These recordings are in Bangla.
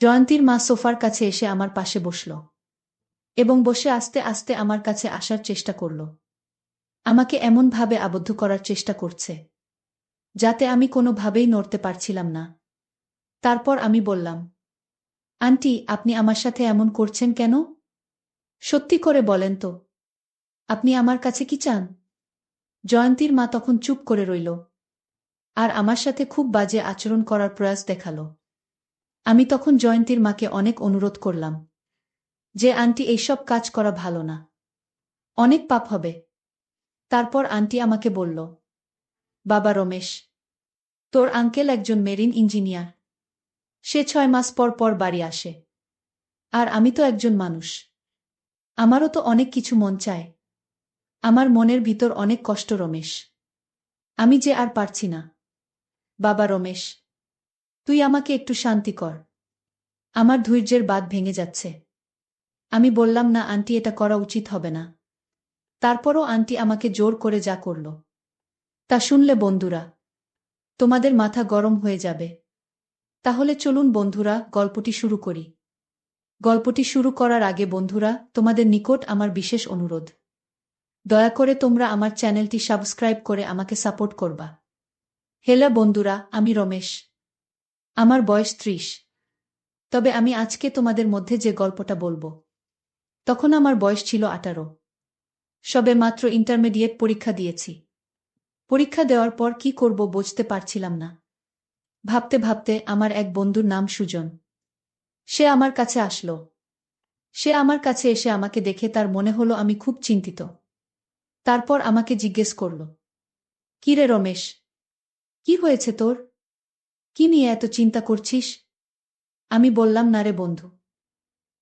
জয়ন্তীর মা সোফার কাছে এসে আমার পাশে বসল এবং বসে আস্তে আস্তে আমার কাছে আসার চেষ্টা করল। আমাকে এমনভাবে আবদ্ধ করার চেষ্টা করছে যাতে আমি কোনোভাবেই নড়তে পারছিলাম না। তারপর আমি বললাম, আন্টি, আপনি আমার সাথে এমন করছেন কেন? সত্যি করে বলেন তো, আপনি আমার কাছে কি চান? জয়ন্তীর মা তখন চুপ করে রইল আর আমার সাথে খুব বাজে আচরণ করার প্রয়াস দেখাল। আমি তখন জয়ন্তীর মাকে অনেক অনুরোধ করলাম যে, আন্টি, এইসব কাজ করা ভালো না, অনেক পাপ হবে। তারপর আন্টি আমাকে বলল, বাবা রমেশ, তোর আঙ্কেল একজন মেরিন ইঞ্জিনিয়ার। সে 6 মাস পর পর বাড়ি আসে। আর আমি তো একজন মানুষ, আমারও তো অনেক কিছু মন চায়। আমার মনের ভিতর অনেক কষ্ট রমেশ, আমি যে আর পারছি না। বাবা রমেশ, তুই আমাকে একটু শান্তি কর, আমার ধৈর্যের বাঁধ ভেঙে যাচ্ছে। আমি বললাম, না আন্টি, এটা করা উচিত হবে না। তারপরও আন্টি আমাকে জোর করে যা করল তা শুনলে বন্ধুরা, তোমাদের মাথা গরম হয়ে যাবে। তাহলে চলুন বন্ধুরা, গল্পটি শুরু করি। গল্পটি শুরু করার আগে বন্ধুরা, তোমাদের নিকট আমার বিশেষ অনুরোধ, দয়া করে তোমরা আমার চ্যানেলটি সাবস্ক্রাইব করে আমাকে সাপোর্ট করবা। হেলা বন্ধুরা, আমি রমেশ। আমার বয়স 30। তবে আমি আজকে তোমাদের মধ্যে যে গল্পটা বলবো, তখন আমার বয়স ছিল 18। সবে মাত্র ইন্টারমিডিয়েট পরীক্ষা দিয়েছি। পরীক্ষা দেওয়ার পর কি করব বুঝতে পারছিলাম না। ভাবতে ভাবতে আমার এক বন্ধুর নাম সুজন, সে আমার কাছে আসলো। সে আমার কাছে এসে আমাকে দেখে তার মনে হলো আমি খুব চিন্তিত। তারপর আমাকে জিজ্ঞেস করল, কি রে রমেশ, কি হয়েছে তোর? কি নিয়ে এত চিন্তা করছিস? আমি বললাম, না রে বন্ধু,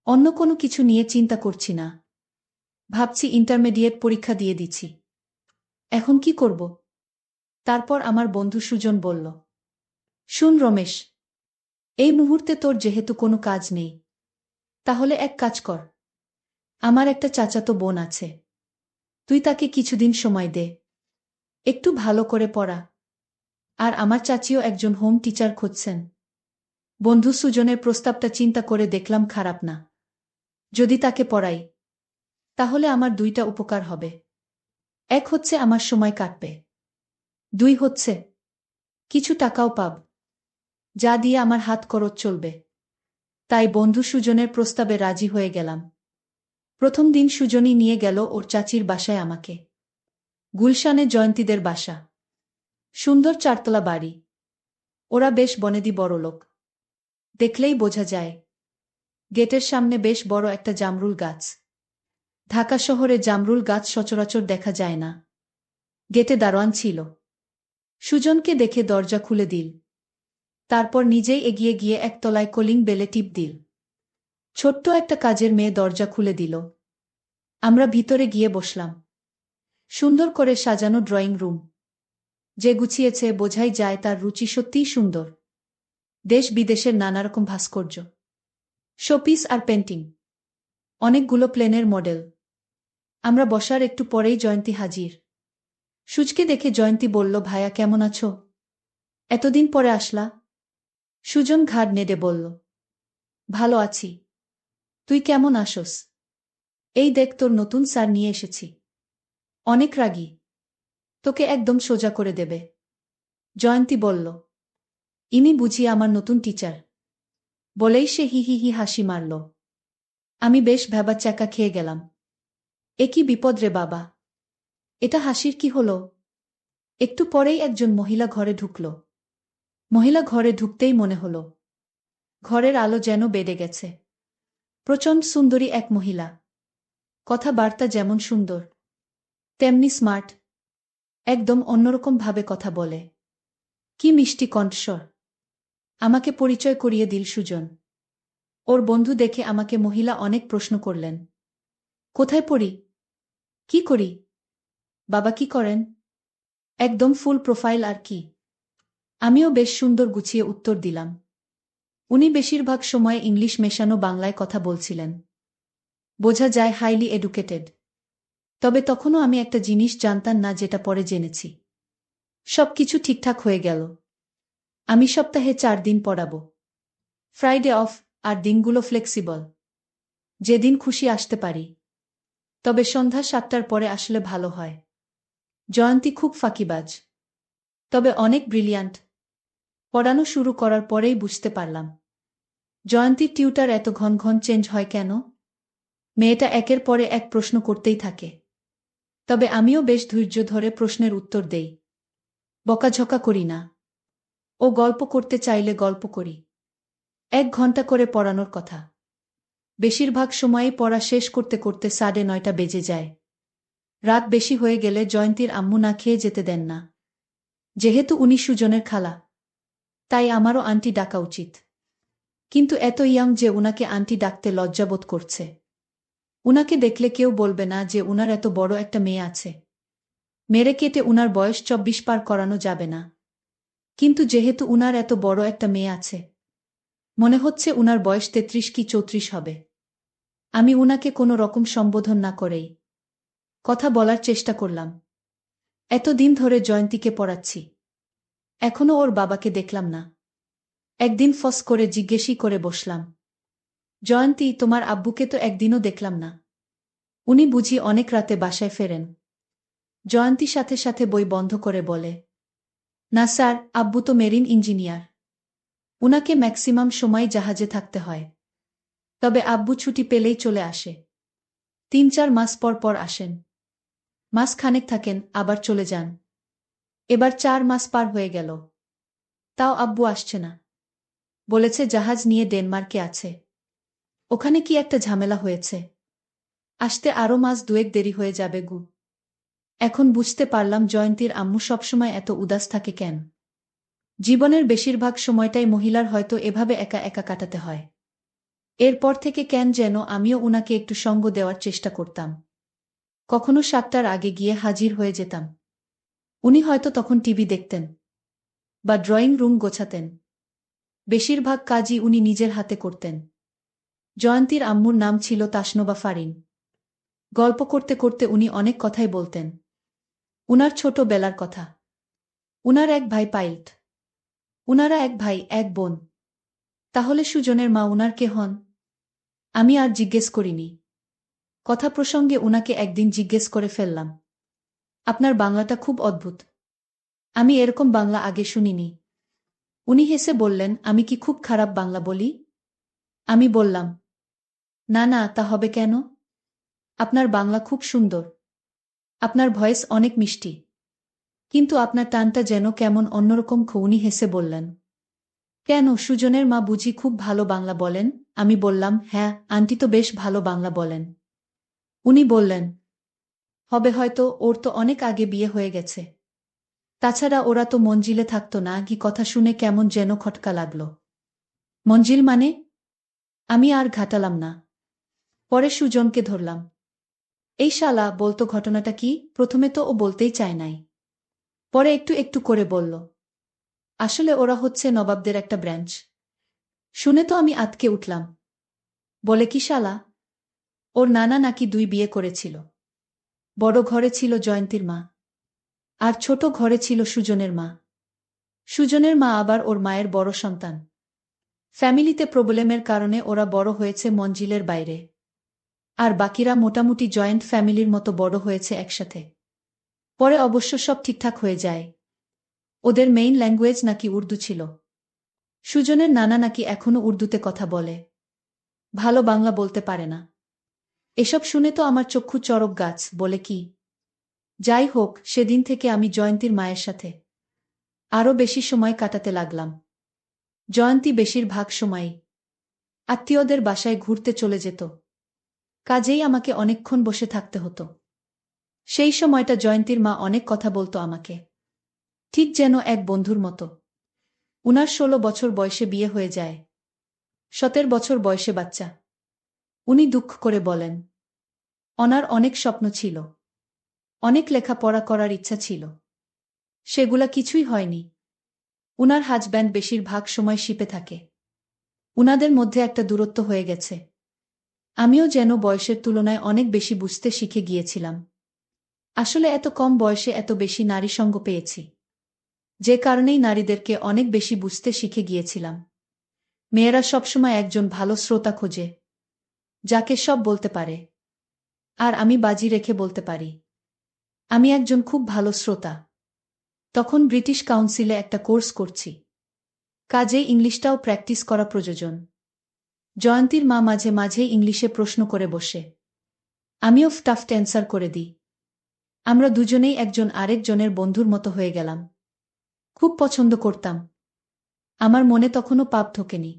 অন্য কোনো কিছু নিয়ে চিন্তা করছি না। ভাবছি ইন্টারমিডিয়েট পরীক্ষা দিয়ে দিচ্ছি, এখন কি করব? তারপর আমার বন্ধু সুজন বলল, শুন রমেশ, এই মুহূর্তে তোর যেহেতু কোনো কাজ নেই, তাহলে এক কাজ কর। আমার একটা চাচাতো বোন আছে, তুই তাকে কিছুদিন সময় দে, একটু ভালো করে পড়া। আর আমার চাচিও একজন হোম টিচার খুঁজছেন। বন্ধু সুজনের প্রস্তাবটা চিন্তা করে দেখলাম খারাপ না। যদি তাকে পড়াই, তাহলে আমার 2টা উপকার হবে। এক হচ্ছে আমার সময় কাটবে, 2 হচ্ছে কিছু টাকাও পাব, যা দিয়ে আমার হাত খরচ চলবে। তাই বন্ধু সুজনের প্রস্তাবে রাজি হয়ে গেলাম। প্রথম দিন সুজনই নিয়ে গেল ওর চাচির বাসায় আমাকে। গুলশানে জয়ন্তীদের বাসা, সুন্দর 4তলা বাড়ি। ওরা বেশ বনেদি বড়লোক, দেখলেই বোঝা যায়। গেটের সামনে বেশ বড় একটা জামরুল গাছ। ঢাকা শহরে জামরুল গাছ সচরাচর দেখা যায় না। গেটে দারোয়ান ছিল। সুজনকে দেখে দরজা খুলে দিল। তারপর নিজেই এগিয়ে গিয়ে একতলায় কলিং বেলে টিপ দিল। ছোট্ট একটা কাজের মেয়ে দরজা খুলে দিল। আমরা ভিতরে গিয়ে বসলাম। সুন্দর করে সাজানো ড্রয়িং রুম। যে গুছিয়েছে বোঝাই যায় তার রুচি সত্যিই সুন্দর। দেশ বিদেশের নানারকম ভাস্কর্য, শোপিস আর পেন্টিং, অনেকগুলো প্লেনের মডেল। আমরা বসার একটু পরেই জয়ন্তী হাজির। সুজকে দেখে জয়ন্তী বলল, ভাইয়া কেমন আছো? এতদিন পরে আসলা? সুজন ঘাড় নেড়ে বলল, ভালো আছি। তুই কেমন আসোস? এই দেখ, তোর নতুন স্যার নিয়ে এসেছি। অনেক রাগী, তোকে একদম সোজা করে দেবে। জয়ন্তী বলল, ইনি বুঝি আমার নতুন টিচার? বলেই সে হি হি হি হাসি মারল। আমি বেশ ভ্যাবাচ্যাকা খেয়ে গেলাম। এ কি বিপদ রে বাবা, এটা হাসির কি হলো? একটু পরেই একজন মহিলা ঘরে ঢুকল। মহিলা ঘরে ঢুকতেই মনে হলো ঘরের আলো যেন বেড়ে গেছে। প্রচণ্ড সুন্দরী এক মহিলা, কথাবার্তা যেমন সুন্দর তেমনি স্মার্ট, একদম অন্যরকম ভাবে কথা বলে। কি মিষ্টি কণ্ঠস্বর। আমাকে পরিচয় করিয়ে দিল সুজন। ওর বন্ধু দেখে আমাকে মহিলা অনেক প্রশ্ন করলেন। কোথায় পড়ি? কি করি? বাবা কি করেন? একদম ফুল প্রোফাইল আর কি। আমিও বেশ সুন্দর গুছিয়ে উত্তর দিলাম। উনি বেশিরভাগ সময় ইংলিশ মেশানো বাংলায় কথা বলছিলেন। বোঝা যায় হাইলি এডুকেটেড। তবে তখনও আমি একটা জিনিস জানতাম না, যেটা পরে জেনেছি। সবকিছু ঠিকঠাক হয়ে গেল। আমি সপ্তাহে 4 দিন পড়াবো। ফ্রাইডে অফ, আর দিনগুলো ফ্লেক্সিবল। যেদিন খুশি আসতে পারি। তবে সন্ধ্যা ৭টার পরে আসলে ভালো হয়। জয়ন্তী খুব ফাঁকিবাজ। তবে অনেক ব্রিলিয়ান্ট। পড়ানো শুরু করার পরেই বুঝতে পারলাম জয়ন্তীর টিউটার এত ঘন ঘন চেঞ্জ হয় কেন। মেয়েটা একের পরে এক প্রশ্ন করতেই থাকে। তবে আমিও বেশ ধৈর্য ধরে প্রশ্নের উত্তর দেই। বকাঝকা করি না। ও গল্প করতে চাইলে গল্প করি। ১ ঘন্টা করে পড়ানোর কথা। বেশিরভাগ সময়ই পড়া শেষ করতে করতে ৯:৩০ বেজে যায়। রাত বেশি হয়ে গেলে জয়ন্তীর আম্মু না খেয়ে যেতে দেন না। যেহেতু উনি সুজনের খালা, তাই আমারও আন্টি ডাকা উচিত। কিন্তু এত ইয়াং যে উনাকে আন্টি ডাকতে লজ্জাবোধ করছে। উনাকে দেখলে কেউ বলবে না যে উনার এত বড় একটা মেয়ে আছে। মেরে কেটে উনার বয়স ২৪ পার করানো যাবে না। কিন্তু যেহেতু উনার এত বড় একটা মেয়ে আছে, মনে হচ্ছে উনার বয়স ৩৩ কি ৩৪ হবে। আমি উনাকে কোনো রকম সম্বোধন না করেই কথা বলার চেষ্টা করলাম। এতদিন ধরে জয়ন্তীকে পড়াচ্ছি। এখনো ওর বাবাকে দেখলাম না। একদিন ফস করে জিজ্ঞেসই করে বসলাম, জয়ন্তী, তোমার আব্বুকে তো একদিনও দেখলাম না। উনি বুঝি অনেক রাতে বাসায় ফেরেন? জয়ন্তী সাথে সাথে বই বন্ধ করে বলে, না স্যার, আব্বু তো মেরিন ইঞ্জিনিয়ার। উনাকে ম্যাক্সিমাম সময় জাহাজে থাকতে হয়। তবে আব্বু ছুটি পেলেই চলে আসে। ৩-৪ মাস পর পর আসেন। মাসখানেক থাকেন, আবার চলে যান। এবার ৪ মাস পার হয়ে গেল। তাও আব্বু আসছে না। বলেছে জাহাজ নিয়ে ডেনমার্কে আছে। ওখানে কি একটা ঝামেলা হয়েছে। আসতে আরও মাস দুয়েক দেরি হয়ে যাবে গু। এখন বুঝতে পারলাম জয়ন্তীর আম্মু সবসময় এত উদাস থাকে কেন। জীবনের বেশিরভাগ সময়টাই মহিলার হয়তো এভাবে একা একা কাটাতে হয়। এরপর থেকে কেন যেন আমিও উনাকে একটু সঙ্গ দেওয়ার চেষ্টা করতাম। কখনো ৭টার আগে গিয়ে হাজির হয়ে যেতাম। উনি হয়তো তখন টিভি দেখতেন বা ড্রয়িং রুম গোছাতেন। বেশিরভাগ কাজই উনি নিজের হাতে করতেন। জয়ন্তীর আম্মুর নাম ছিল তাসনোবা ফারিন। গল্প করতে করতে উনি অনেক কথাই বলতেন। উনার ছোট বেলার কথা। উনার এক ভাই পাইলট। উনারা এক ভাই এক বোন। তাহলে সুজনের মা উনার কে হন? আমি আর জিজ্ঞেস করিনি। কথা প্রসঙ্গে উনাকে একদিন জিজ্ঞেস করে ফেললাম, আপনার বাংলাটা খুব অদ্ভুত। আমি এরকম বাংলা আগে শুনিনি। উনি হেসে বললেন, আমি কি খুব খারাপ বাংলা বলি? আমি বললাম, না না, তা হবে কেন? আপনার বাংলা খুব সুন্দর। আপনার ভয়েস অনেক মিষ্টি। কিন্তু আপনার টানটা যেন কেমন অন্যরকম। উনি হেসে বললেন, কেন, সুজনের মা বুঝি খুব ভালো বাংলা বলেন? আমি বললাম, হ্যাঁ, আন্টি তো বেশ ভালো বাংলা বলেন। উনি বললেন, হবে হয়তো, ওর তো অনেক আগে বিয়ে হয়ে গেছে। তাছাড়া ওরা তো মঞ্জিলে থাকতো না। কি কথা শুনে কেমন যেন খটকা লাগল। মঞ্জিল মানে? আমি আর ঘাটালাম না। পরে সুজনকে ধরলাম। এই শালা, বলতো ঘটনাটা কি? প্রথমে তো ও বলতেই চায় নাই। পরে একটু একটু করে বলল, আসলে ওরা হচ্ছে নবাবদের একটা ব্রাঞ্চ। শুনে তো আমি আঁতকে উঠলাম। বলে কি শালা? ওর নানা নাকি ২ বিয়ে করেছিল। বড় ঘরে ছিল জয়ন্তীর মা, আর ছোট ঘরে ছিল সুজনের মা। সুজনের মা আবার ওর মায়ের বড় সন্তান। ফ্যামিলিতে প্রবলেমের কারণে ওরা বড় হয়েছে মঞ্জিলের বাইরে। আর বাকিরা মোটামুটি জয়েন্ট ফ্যামিলির মতো বড় হয়েছে একসাথে। পরে অবশ্য সব ঠিকঠাক হয়ে যায়। ওদের মেইন ল্যাঙ্গুয়েজ নাকি উর্দু ছিল। সুজনের নানা নাকি এখনো উর্দুতে কথা বলে। ভালো বাংলা বলতে পারে না। এসব শুনে তো আমার চক্ষু চড়ক গাছ। বলে কি? যাই হোক, সেদিন থেকে আমি জয়ন্তীর মায়ের সাথে আরও বেশি সময় কাটাতে লাগলাম। জয়ন্তী বেশিরভাগ সময়ই আত্মীয়দের বাসায় ঘুরতে চলে যেত। কাজেই আমাকে অনেকক্ষণ বসে থাকতে হতো। সেই সময়টা জয়ন্তীর মা অনেক কথা বলতো আমাকে, ঠিক যেন এক বন্ধুর মতো। উনার ১৬ বছর বয়সে বিয়ে হয়ে যায়। ১৭ বছর বয়সে বাচ্চা। উনি দুঃখ করে বলেন, ওনার অনেক স্বপ্ন ছিল, অনেক লেখাপড়া করার ইচ্ছা ছিল। সেগুলা কিছুই হয়নি। উনার হাজব্যান্ড বেশিরভাগ সময় শিপে থাকে। উনাদের মধ্যে একটা দূরত্ব হয়ে গেছে। আমিও যেন বয়সের তুলনায় অনেক বেশি বুঝতে শিখে গিয়েছিলাম। আসলে এত কম বয়সে এত বেশি নারী সঙ্গ পেয়েছি, যে কারণেই নারীদেরকে অনেক বেশি বুঝতে শিখে গিয়েছিলাম। মেয়েরা সবসময় একজন ভালো শ্রোতা খোঁজে, যাকে সব বলতে পারে। আর আমি বাজি রেখে বলতে পারি, আমি একজন খুব ভালো শ্রোতা। তখন ব্রিটিশ কাউন্সিলে একটা কোর্স করছি, কাজেই ইংলিশটাও প্র্যাকটিস করা প্রয়োজন। জয়ন্তীর মা মাঝে মাঝেই ইংলিশে প্রশ্ন করে বসে, আমিও টাফট অ্যান্সার করে দিই। আমরা দুজনেই একজন আরেকজনের বন্ধুর মতো হয়ে গেলাম। খুব পছন্দ করতাম। আমার মনে তখনও পাপ ঢোকেনি।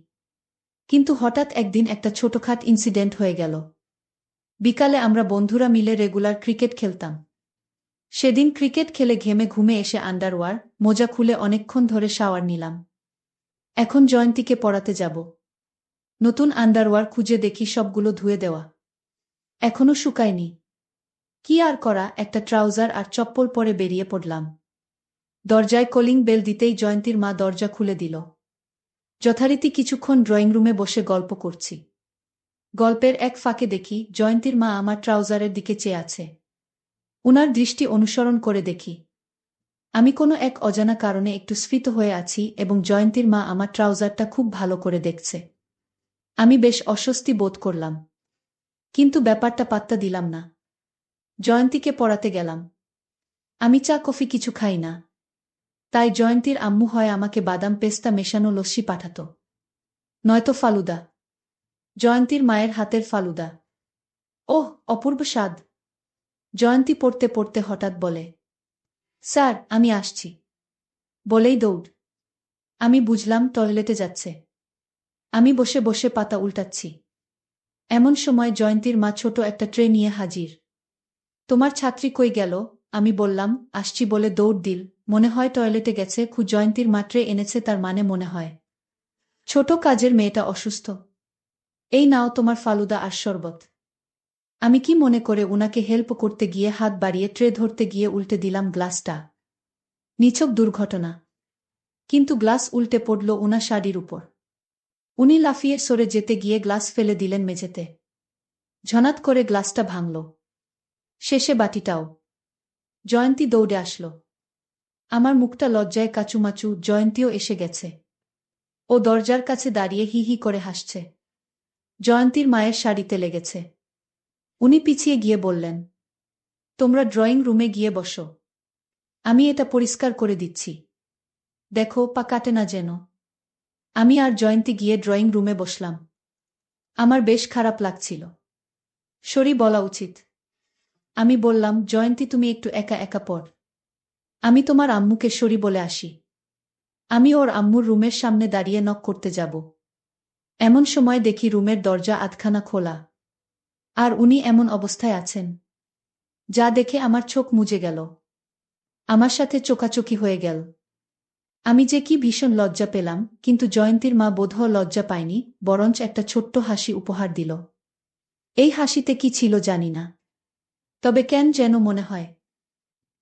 কিন্তু হঠাৎ একদিন একটা ছোটখাট ইনসিডেন্ট হয়ে গেল। বিকালে আমরা বন্ধুরা মিলে রেগুলার ক্রিকেট খেলতাম। সেদিন ক্রিকেট খেলে ঘেমে ঘুমে এসে আন্ডারওয়্যার মোজা খুলে অনেকক্ষণ ধরে শাওয়ার নিলাম। এখন জয়ন্তীকে পড়াতে যাব। নতুন আন্ডারওয়্যার খুঁজে দেখি সবগুলো ধুয়ে দেওয়া, এখনো শুকায়নি। কি আর করা, একটা ট্রাউজার আর চপ্পল পরে বেরিয়ে পড়লাম। দরজায় কলিং বেল দিতেই জয়ন্তীর মা দরজা খুলে দিল। যথারীতি কিছুক্ষণ ড্রয়িং রুমে বসে গল্প করছি। গল্পের এক ফাঁকে দেখি জয়ন্তীর মা আমার ট্রাউজারের দিকে চেয়ে আছে। উনার দৃষ্টি অনুসরণ করে দেখি আমি কোনো এক অজানা কারণে একটু স্ফীত হয়ে আছি এবং জয়ন্তীর মা আমার ট্রাউজারটা খুব ভালো করে দেখছে। আমি বেশ অস্বস্তি বোধ করলাম, কিন্তু ব্যাপারটা পাত্তা দিলাম না। জয়ন্তীকে পড়াতে গেলাম। আমি চা কফি কিছু খাই না, তাই জয়ন্তীর আম্মু হয় আমাকে বাদাম পেস্তা মেশানো লস্যি পাঠাত, নয়তো ফালুদা। জয়ন্তীর মায়ের হাতের ফালুদা, ওহ অপূর্ব স্বাদ। জয়ন্তী পড়তে পড়তে হঠাৎ বলে, স্যার আমি আসছি, বলেই দৌড়। আমি বুঝলাম টয়লেটে যাচ্ছে। আমি বসে বসে পাতা উল্টাচ্ছি। এমন সময় জয়ন্তীর মা ছোট একটা ট্রে নিয়ে হাজির। তোমার ছাত্রী কই গেল? আমি বললাম, আসছি বলে দৌড় দিল। মনে হয় টয়লেটে গেছে। জয়ন্তীর মা ট্রে এনেছে, তার মানে মনে হয় ছোট কাজের মেয়েটা অসুস্থ। এই নাও তোমার ফালুদা আর শরবত। আমি কি মনে করে উনাকে হেল্প করতে গিয়ে হাত বাড়িয়ে ট্রে ধরতে গিয়ে উল্টে দিলাম গ্লাসটা। নিছক দুর্ঘটনা, কিন্তু গ্লাস উল্টে পড়ল উনার শাড়ির উপর। উনি লাফিয়ে সরে যেতে গিয়ে গ্লাস ফেলে দিলেন মেঝেতে। ঝনাত করে গ্লাসটা ভাঙল, শেষে বাটিটাও। জয়ন্তী দৌড়ে আসলো। আমার মুখটা লজ্জায় কাচুমাচু। জয়ন্তীও এসে গেছে। ও দরজার কাছে দাঁড়িয়ে হি হি করে হাসছে। জয়ন্তীর মায়ের শাড়িতে লেগেছে। উনি পিছিয়ে গিয়ে বললেন, তোমরা ড্রয়িং রুমে গিয়ে বসো, আমি এটা পরিষ্কার করে দিচ্ছি। দেখো পা কাটে না যেন। আমি আর জয়ন্তী গিয়ে ড্রয়িং রুমে বসলাম। আমার বেশ খারাপ লাগছিল। সরি বলা উচিত। আমি বললাম, জয়ন্তী তুমি একটু একা একা পড়, আমি তোমার আম্মুকে সরি বলে আসি। আমি ওর আম্মুর রুমের সামনে দাঁড়িয়ে নক করতে যাব। এমন সময় দেখি রুমের দরজা আধখানা খোলা, আর উনি এমন অবস্থায় আছেন যা দেখে আমার চোখ মুজে গেল। আমার সাথে চোকাচোকি হয়ে গেল। আমি যে কি ভীষণ লজ্জা পেলাম, কিন্তু জয়ন্তীর মা বোধহয় লজ্জা পায়নি, বরঞ্চ একটা ছোট্ট হাসি উপহার দিল। এই হাসিতে কি ছিল জানি না, তবে কেন যেন মনে হয়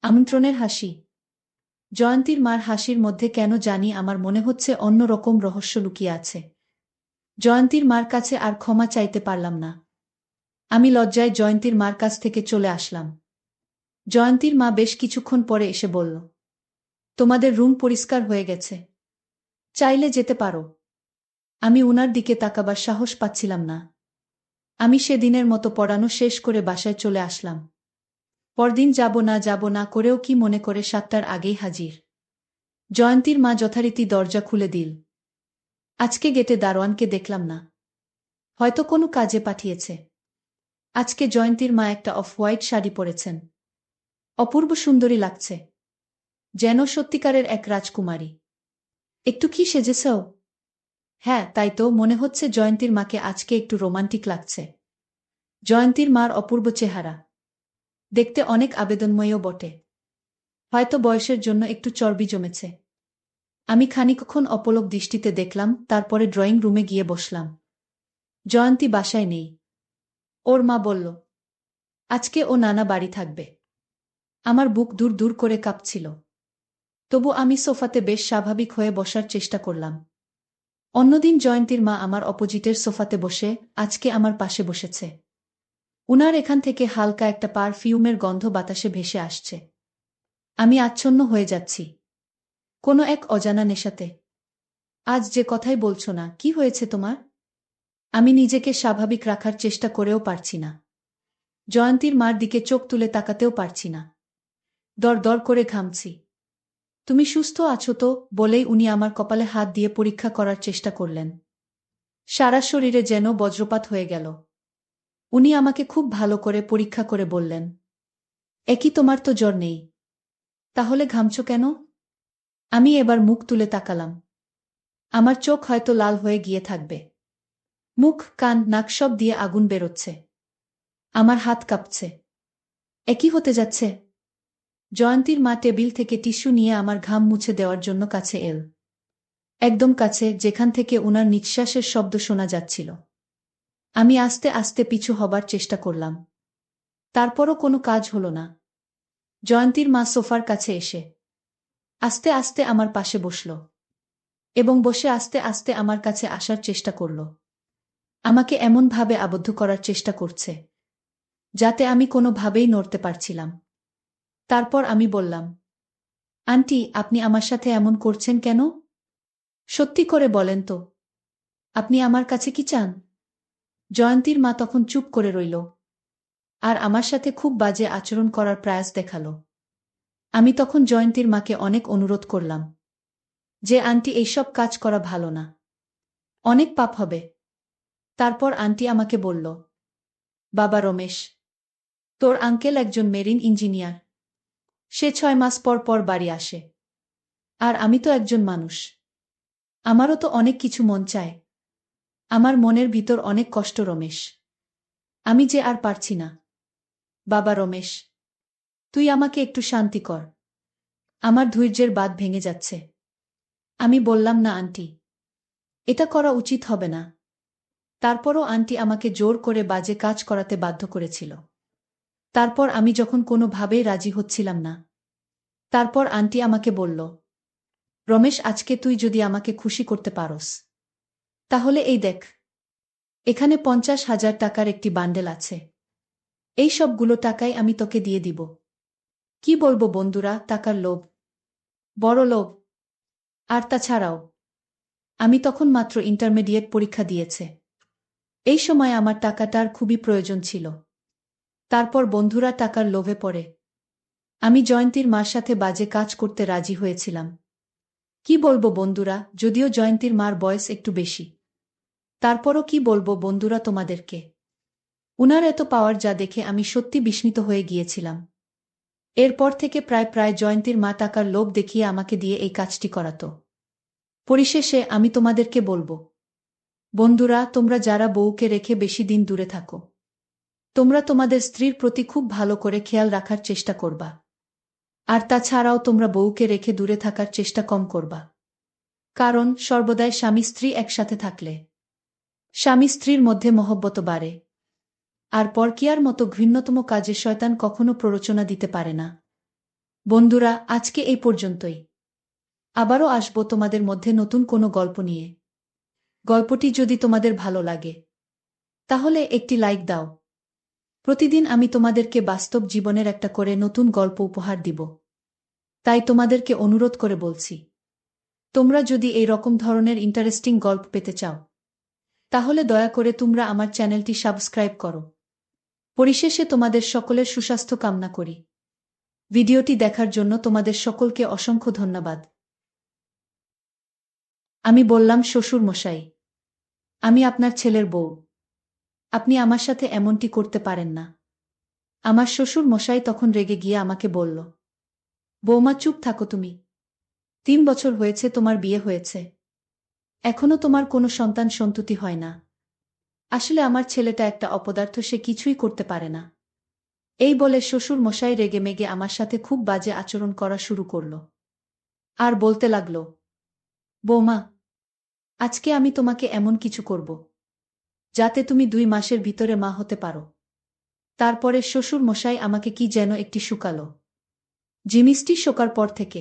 আমন্ত্রণের হাসি। জয়ন্তীর মার হাসির মধ্যে কেন জানি আমার মনে হচ্ছে অন্য রকম রহস্য লুকিয়ে আছে। জয়ন্তীর মার কাছে আর ক্ষমা চাইতে পারলাম না। আমি লজ্জায় জয়ন্তীর মার কাছ থেকে চলে আসলাম। জয়ন্তীর মা বেশ কিছুক্ষণ পরে এসে বলল, তোমাদের রুম পরিষ্কার হয়ে গেছে, চাইলে যেতে পারো। আমি উনার দিকে তাকাবার সাহস পাচ্ছিলাম না। আমি সেদিনের মতো পড়ানো শেষ করে বাসায় চলে আসলাম। পরদিন যাব না করেও কি মনে করে 7টার আগেই হাজির। জয়ন্তীর মা যথারীতি দরজা খুলে দিল। আজকে গেটে দারোয়ানকে দেখলাম না, হয়তো কোনো কাজে পাঠিয়েছে। আজকে জয়ন্তীর মা একটা অফ হোয়াইট শাড়ি পরেছেন, অপূর্ব সুন্দরী লাগছে, যেন সত্যিকারের এক রাজকুমারী। একটু কি সেজেছেও? হ্যাঁ তাই তো, মনে হচ্ছে জয়ন্তীর মাকে আজকে একটু রোমান্টিক লাগছে। জয়ন্তীর মার অপূর্ব চেহারা, দেখতে অনেক আবেদনময়ও বটে। হয়তো বয়সের জন্য একটু চর্বি জমেছে। আমি খানিকক্ষণ অপলক দৃষ্টিতে দেখলাম, তারপরে ড্রয়িং রুমে গিয়ে বসলাম। জয়ন্তী বাসায় নেই। ওর মা বলল, আজকে ও নানা বাড়ি থাকবে। আমার বুক দূর দূর করে কাঁপছিল। তবু আমি সোফাতে বেশ স্বাভাবিক হয়ে বসার চেষ্টা করলাম। অন্যদিন জয়ন্তীর মা আমার অপোজিটের সোফাতে বসে, আজকে আমার পাশে বসেছে। উনার এখান থেকে হালকা একটা পারফিউমের গন্ধ বাতাসে ভেসে আসছে। আমি আচ্ছন্ন হয়ে যাচ্ছি কোনো এক অজানা নেশাতে। আজ যে কথাই বলছো না, কি হয়েছে তোমার? আমি নিজেকে স্বাভাবিক রাখার চেষ্টা করেও পারছি না। জয়ন্তীর মার দিকে চোখ তুলে তাকাতেও পারছি না। দর দর করে ঘামছি। তুমি সুস্থ আছো তো? বলেই উনি আমার কপালে হাত দিয়ে পরীক্ষা করার চেষ্টা করলেন। সারা শরীরে যেন বজ্রপাত হয়ে গেল। উনি আমাকে খুব ভালো করে পরীক্ষা করে বললেন, একই তোমার তো জ্বর নেই, তাহলে ঘামছো কেন? আমি এবার মুখ তুলে তাকালাম। আমার চোখ হয়তো লাল হয়ে গিয়ে থাকবে। মুখ, কান, নাক সব দিয়ে আগুন বেরোচ্ছে। আমার হাত কাঁপছে। একই হতে যাচ্ছে। জয়ন্তীর মা টেবিল থেকে টিস্যু নিয়ে আমার ঘাম মুছে দেওয়ার জন্য কাছে এল। একদম কাছে, যেখান থেকে উনার নিঃশ্বাসের শব্দ শোনা যাচ্ছিল। আমি আস্তে আস্তে পিছু হবার চেষ্টা করলাম। তারপরও কোনো কাজ হলো না। জয়ন্তীর মা সোফার কাছে এসে আস্তে আস্তে আমার পাশে বসল এবং বসে আস্তে আস্তে আমার কাছে আসার চেষ্টা করল। আমাকে এমনভাবে আবদ্ধ করার চেষ্টা করছে যাতে আমি কোনোভাবেই নড়তে পারছিলাম। তারপর আমি বললাম, আন্টি, আপনি আমার সাথে এমন করছেন কেন? সত্যি করে বলেন তো, আপনি আমার কাছে কি চান? জয়ন্তীর মা তখন চুপ করে রইল আর আমার সাথে খুব বাজে আচরণ করার প্রয়াস দেখাল। আমি তখন জয়ন্তীর মাকে অনেক অনুরোধ করলাম যে, আন্টি, এইসব কাজ করা ভালো না, অনেক পাপ হবে। তারপর আন্টি আমাকে বলল, বাবা রমেশ, তোর আঙ্কেল একজন মেরিন ইঞ্জিনিয়ার। সে 6 মাস পর পর বাড়ি আসে। আর আমি তো একজন মানুষ। আমারও তো অনেক কিছু মন চায়। আমার মনের ভিতর অনেক কষ্ট রমেশ। আমি যে আর পারছি না। বাবা রমেশ, তুই আমাকে একটু শান্তি কর। আমার ধৈর্যের বাঁধ ভেঙে যাচ্ছে। আমি বললাম, না আন্টি, এটা করা উচিত হবে না। তারপরও আন্টি আমাকে জোর করে বাজে কাজ করাতে বাধ্য করেছিল। তারপর আমি যখন কোনোভাবেই রাজি হচ্ছিলাম না, তারপর আন্টি আমাকে বলল, রমেশ, আজকে তুই যদি আমাকে খুশি করতে পারস, তাহলে এই দেখ, এখানে 50,000 টাকার একটি বান্ডেল আছে। এই সবগুলো টাকাই আমি তোকে দিয়ে দিব। কি বলবো বন্ধুরা, টাকার লোভ, বড় লোভ। আর তাছাড়াও আমি তখন মাত্র ইন্টারমিডিয়েট পরীক্ষা দিয়েছে। এই সময় আমার টাকাটার খুবই প্রয়োজন ছিল। তারপর বন্ধুরা টাকার লোভে পড়ে আমি জয়ন্তীর মার সাথে বাজে কাজ করতে রাজি হয়েছিলাম। কি বলবো বন্ধুরা, যদিও জয়ন্তীর মার বয়স একটু বেশি, তারপরও কি বলবো বন্ধুরা তোমাদেরকে, উনার এত পাওয়ার যা দেখে আমি সত্যি বিস্মিত হয়ে গিয়েছিলাম। এরপর থেকে প্রায় প্রায় জয়ন্তীর মা টাকার লোভ দেখিয়ে আমাকে দিয়ে এই কাজটি করাতো। পরিশেষে আমি তোমাদেরকে বলবো, বন্ধুরা, তোমরা যারা বউকে রেখে বেশি দিন দূরে থাকো, তোমরা তোমাদের স্ত্রীর প্রতি খুব ভালো করে খেয়াল রাখার চেষ্টা করবা। আর তাছাড়াও তোমরা বউকে রেখে দূরে থাকার চেষ্টা কম করবা। কারণ সর্বদাই স্বামী স্ত্রী একসাথে থাকলে স্বামী স্ত্রীর মধ্যে মহব্বত বাড়ে। আর পরকীয়ার মতো ঘৃণ্যতম কাজে শয়তান কখনো প্ররোচনা দিতে পারে না। বন্ধুরা, আজকে এই পর্যন্তই। আবারও আসবো তোমাদের মধ্যে নতুন কোনো গল্প নিয়ে। গল্পটি যদি তোমাদের ভালো লাগে, তাহলে একটি লাইক দাও। প্রতিদিন আমি তোমাদেরকে বাস্তব জীবনের একটা করে নতুন গল্প উপহার দিব। তাই তোমাদেরকে অনুরোধ করে বলছি, তোমরা যদি এই রকম ধরনের ইন্টারেস্টিং গল্প পেতে চাও, তাহলে দয়া করে তোমরা আমার চ্যানেলটি সাবস্ক্রাইব করো। পরিশেষে তোমাদের সকলের সুস্বাস্থ্য কামনা করি। ভিডিওটি দেখার জন্য তোমাদের সকলকে অসংখ্য ধন্যবাদ। আমি বললাম, শ্বশুর মশাই, আমি আপনার ছেলের বউ। আপনি আমার সাথে এমনটি করতে পারেন না। আমার শ্বশুর মশাই তখন রেগে গিয়ে আমাকে বলল, বৌমা, চুপ থাকো তুমি। 3 বছর হয়েছে তোমার বিয়ে হয়েছে, এখনো তোমার কোনো সন্তান সন্ততি হয় না। আসলে আমার ছেলেটা একটা অপদার্থ, সে কিছুই করতে পারে না। এই বলে শ্বশুর মশাই রেগে মেগে আমার সাথে খুব বাজে আচরণ করা শুরু করল। আর বলতে লাগল, বৌমা, আজকে আমি তোমাকে এমন কিছু করব যাতে তুমি 2 মাসের ভিতরে মা হতে পারো। তারপরে শ্বশুর মশাই আমাকে কি যেন একটি শুকালো জিনিসটি শোকার পর থেকে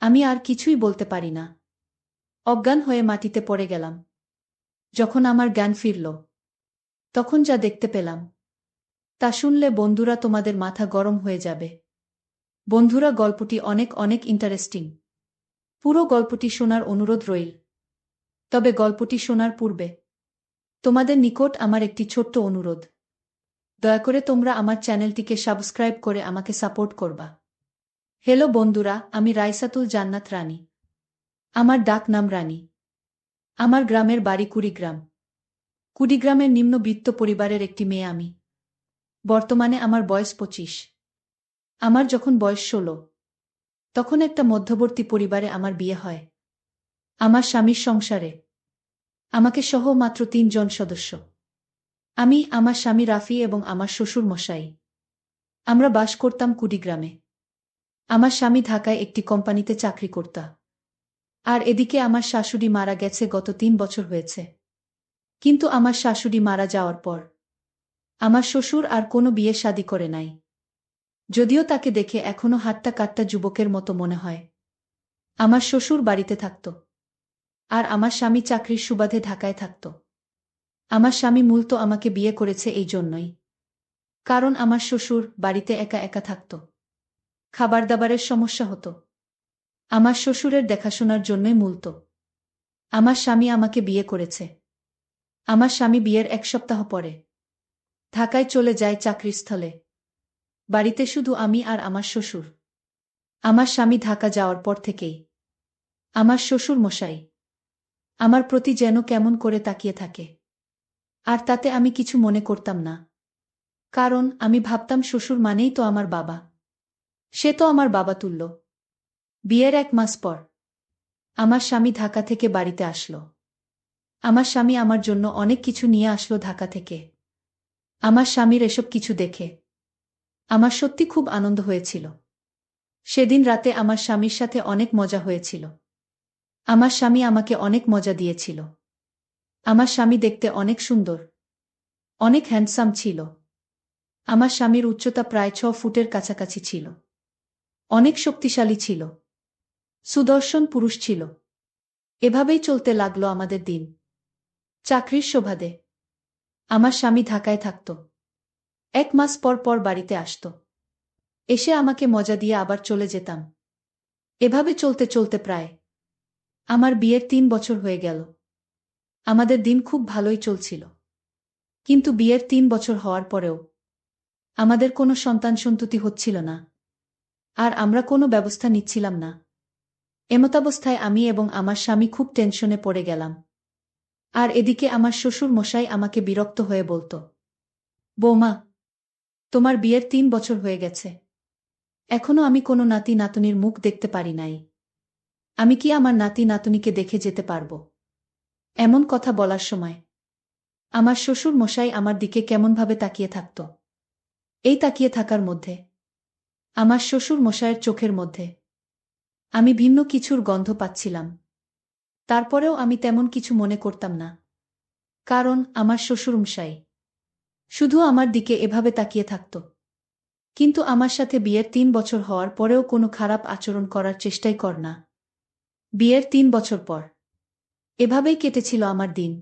আমি আর কিছুই বলতে পারি না। অজ্ঞান হয়ে মাটিতে পড়ে গেলাম। যখন আমার জ্ঞান ফিরল, তখন যা দেখতে পেলাম তা শুনলে বন্ধুরা তোমাদের মাথা গরম হয়ে যাবে। বন্ধুরা, গল্পটি অনেক অনেক ইন্টারেস্টিং। পুরো গল্পটি শোনার অনুরোধ রইল। তবে গল্পটি শোনার পূর্বে তোমাদের নিকট আমার একটি ছোট্ট অনুরোধ। দয়া করে তোমরা আমার চ্যানেলটিকে সাবস্ক্রাইব করে আমাকে সাপোর্ট করবা। হ্যালো বন্ধুরা, আমি রাইসাতুল জান্নাত রানী। আমার ডাক নাম রানী। আমার গ্রামের বাড়ি কুড়িগ্রাম। কুড়িগ্রামের নিম্নবিত্ত পরিবারের একটি মেয়ে আমি। বর্তমানে আমার বয়স 25। আমার যখন বয়স 16, তখন একটা মধ্যবর্তী পরিবারে আমার বিয়ে হয়। আমার স্বামীর সংসারে আমাকে সহ মাত্র 3 জন সদস্য। আমি, আমার স্বামী রাফি এবং আমার শ্বশুর মশাই। আমরা বাস করতাম কুড়িগ্রামে। আমার স্বামী ঢাকায় একটি কোম্পানিতে চাকরি করতা। আর এদিকে আমার শাশুড়ি মারা গেছে গত 3 বছর হয়েছে। কিন্তু আমার শাশুড়ি মারা যাওয়ার পর আমার শ্বশুর আর কোনো বিয়ে শাদী করে নাই। যদিও তাকে দেখে এখনো হাট্টা কাট্টা যুবকের মতো মনে হয়। আমার শ্বশুর বাড়িতে থাকত, আর আমার স্বামী চাকরির সুবাদে ঢাকায় থাকত। আমার স্বামী মূলত আমাকে বিয়ে করেছে এই জন্যই, কারণ আমার শ্বশুর বাড়িতে একা একা থাকত। খাবার দাবারের সমস্যা হতো। আমার শ্বশুরের দেখাশোনার জন্যই মূলত আমার স্বামী আমাকে বিয়ে করেছে। আমার স্বামী বিয়ের 1 সপ্তাহ পরে ঢাকায় চলে যায় চাকরির স্থলে। বাড়িতে শুধু আমি আর আমার শ্বশুর। আমার স্বামী ঢাকা যাওয়ার পর থেকেই আমার শ্বশুর মশাই আমার প্রতি যেন কেমন করে তাকিয়ে থাকে। আর তাতে আমি কিছু মনে করতাম না, কারণ আমি ভাবতাম শ্বশুর মানেই তো আমার বাবা। সে তো আমার বাবা তুল্য। বিয়ের 1 মাস পর আমার স্বামী ঢাকা থেকে বাড়িতে আসলো। আমার স্বামী আমার জন্য অনেক কিছু নিয়ে আসলো ঢাকা থেকে। আমার স্বামীর এসব কিছু দেখে আমার সত্যি খুব আনন্দ হয়েছিল। সেদিন রাতে আমার স্বামীর সাথে অনেক মজা হয়েছিল। আমার স্বামী আমাকে অনেক মজা দিয়েছিল। আমার স্বামী দেখতে অনেক সুন্দর, অনেক হ্যান্ডসাম ছিল। আমার স্বামীর উচ্চতা প্রায় 6 ফুটের কাছাকাছি ছিল। অনেক শক্তিশালী ছিল। সুদর্শন পুরুষ ছিল। এভাবেই চলতে লাগলো আমাদের দিন। চাকরির সুবাদে আমার স্বামী ঢাকায় থাকত। 1 মাস পর পর বাড়িতে আসত। এসে আমাকে মজা দিয়ে আবার চলে যেতাম। এভাবে চলতে চলতে প্রায় আমার বিয়ের 3 বছর হয়ে গেল। আমাদের দিন খুব ভালোই চলছিল। কিন্তু বিয়ের 3 বছর হওয়ার পরেও আমাদের কোনো সন্তান-সন্ততি হচ্ছিল না। আর আমরা কোনো ব্যবস্থা নিচ্ছিলাম না। এমতাবস্থায় আমি এবং আমার স্বামী খুব টেনশনে পড়ে গেলাম। আর এদিকে আমার শ্বশুর মশাই আমাকে বিরক্ত হয়ে বলত, বৌমা, তোমার বিয়ের 3 বছর হয়ে গেছে। এখনো আমি কোনো নাতি নাতনির মুখ দেখতে পারি নাই। আমি কি আমার নাতি নাতনিকে দেখে যেতে পারব? এমন কথা বলার সময় আমার শ্বশুর মশাই আমার দিকে কেমনভাবে তাকিয়ে থাকত। এই তাকিয়ে থাকার মধ্যে আমার শ্বশুর মশাইয়ের চোখের মধ্যে আমি ভিন্ন কিছুর গন্ধ পাচ্ছিলাম। তারপরেও আমি তেমন কিছু মনে করতাম না, কারণ আমার শ্বশুরমশাই শুধু আমার দিকে এভাবে তাকিয়ে থাকত। কিন্তু আমার সাথে বিয়ের 3 বছর হওয়ার পরেও কোনো খারাপ আচরণ করার চেষ্টাই কর না। বিয়ের 3 বছর পর এভাবেই কেটেছিল আমার দিন।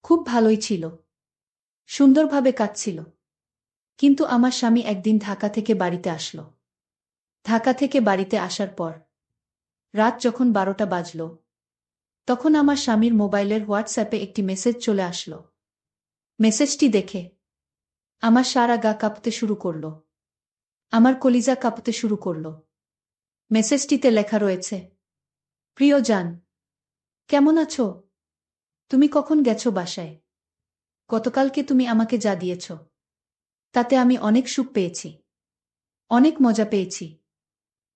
খুব ভালোই ছিল, সুন্দরভাবে কাটছিল। কিন্তু আমার স্বামী একদিন ঢাকা থেকে বাড়িতে আসলো। ঢাকা থেকে বাড়িতে আসার পর রাত যখন 12টা বাজল, তখন আমার স্বামীর মোবাইলের হোয়াটসঅ্যাপে একটি মেসেজ চলে আসলো। মেসেজটি দেখে আমার সারা গা কাঁপতে শুরু করল। আমার কলিজা কাঁপতে শুরু করল। মেসেজটিতে লেখা রয়েছে, প্রিয় জান, কেমন আছো? তুমি কখন গেছো বাসায়? গতকালকে তুমি আমাকে যা দিয়েছ, তাতে আমি অনেক সুখ পেয়েছি, অনেক মজা পেয়েছি।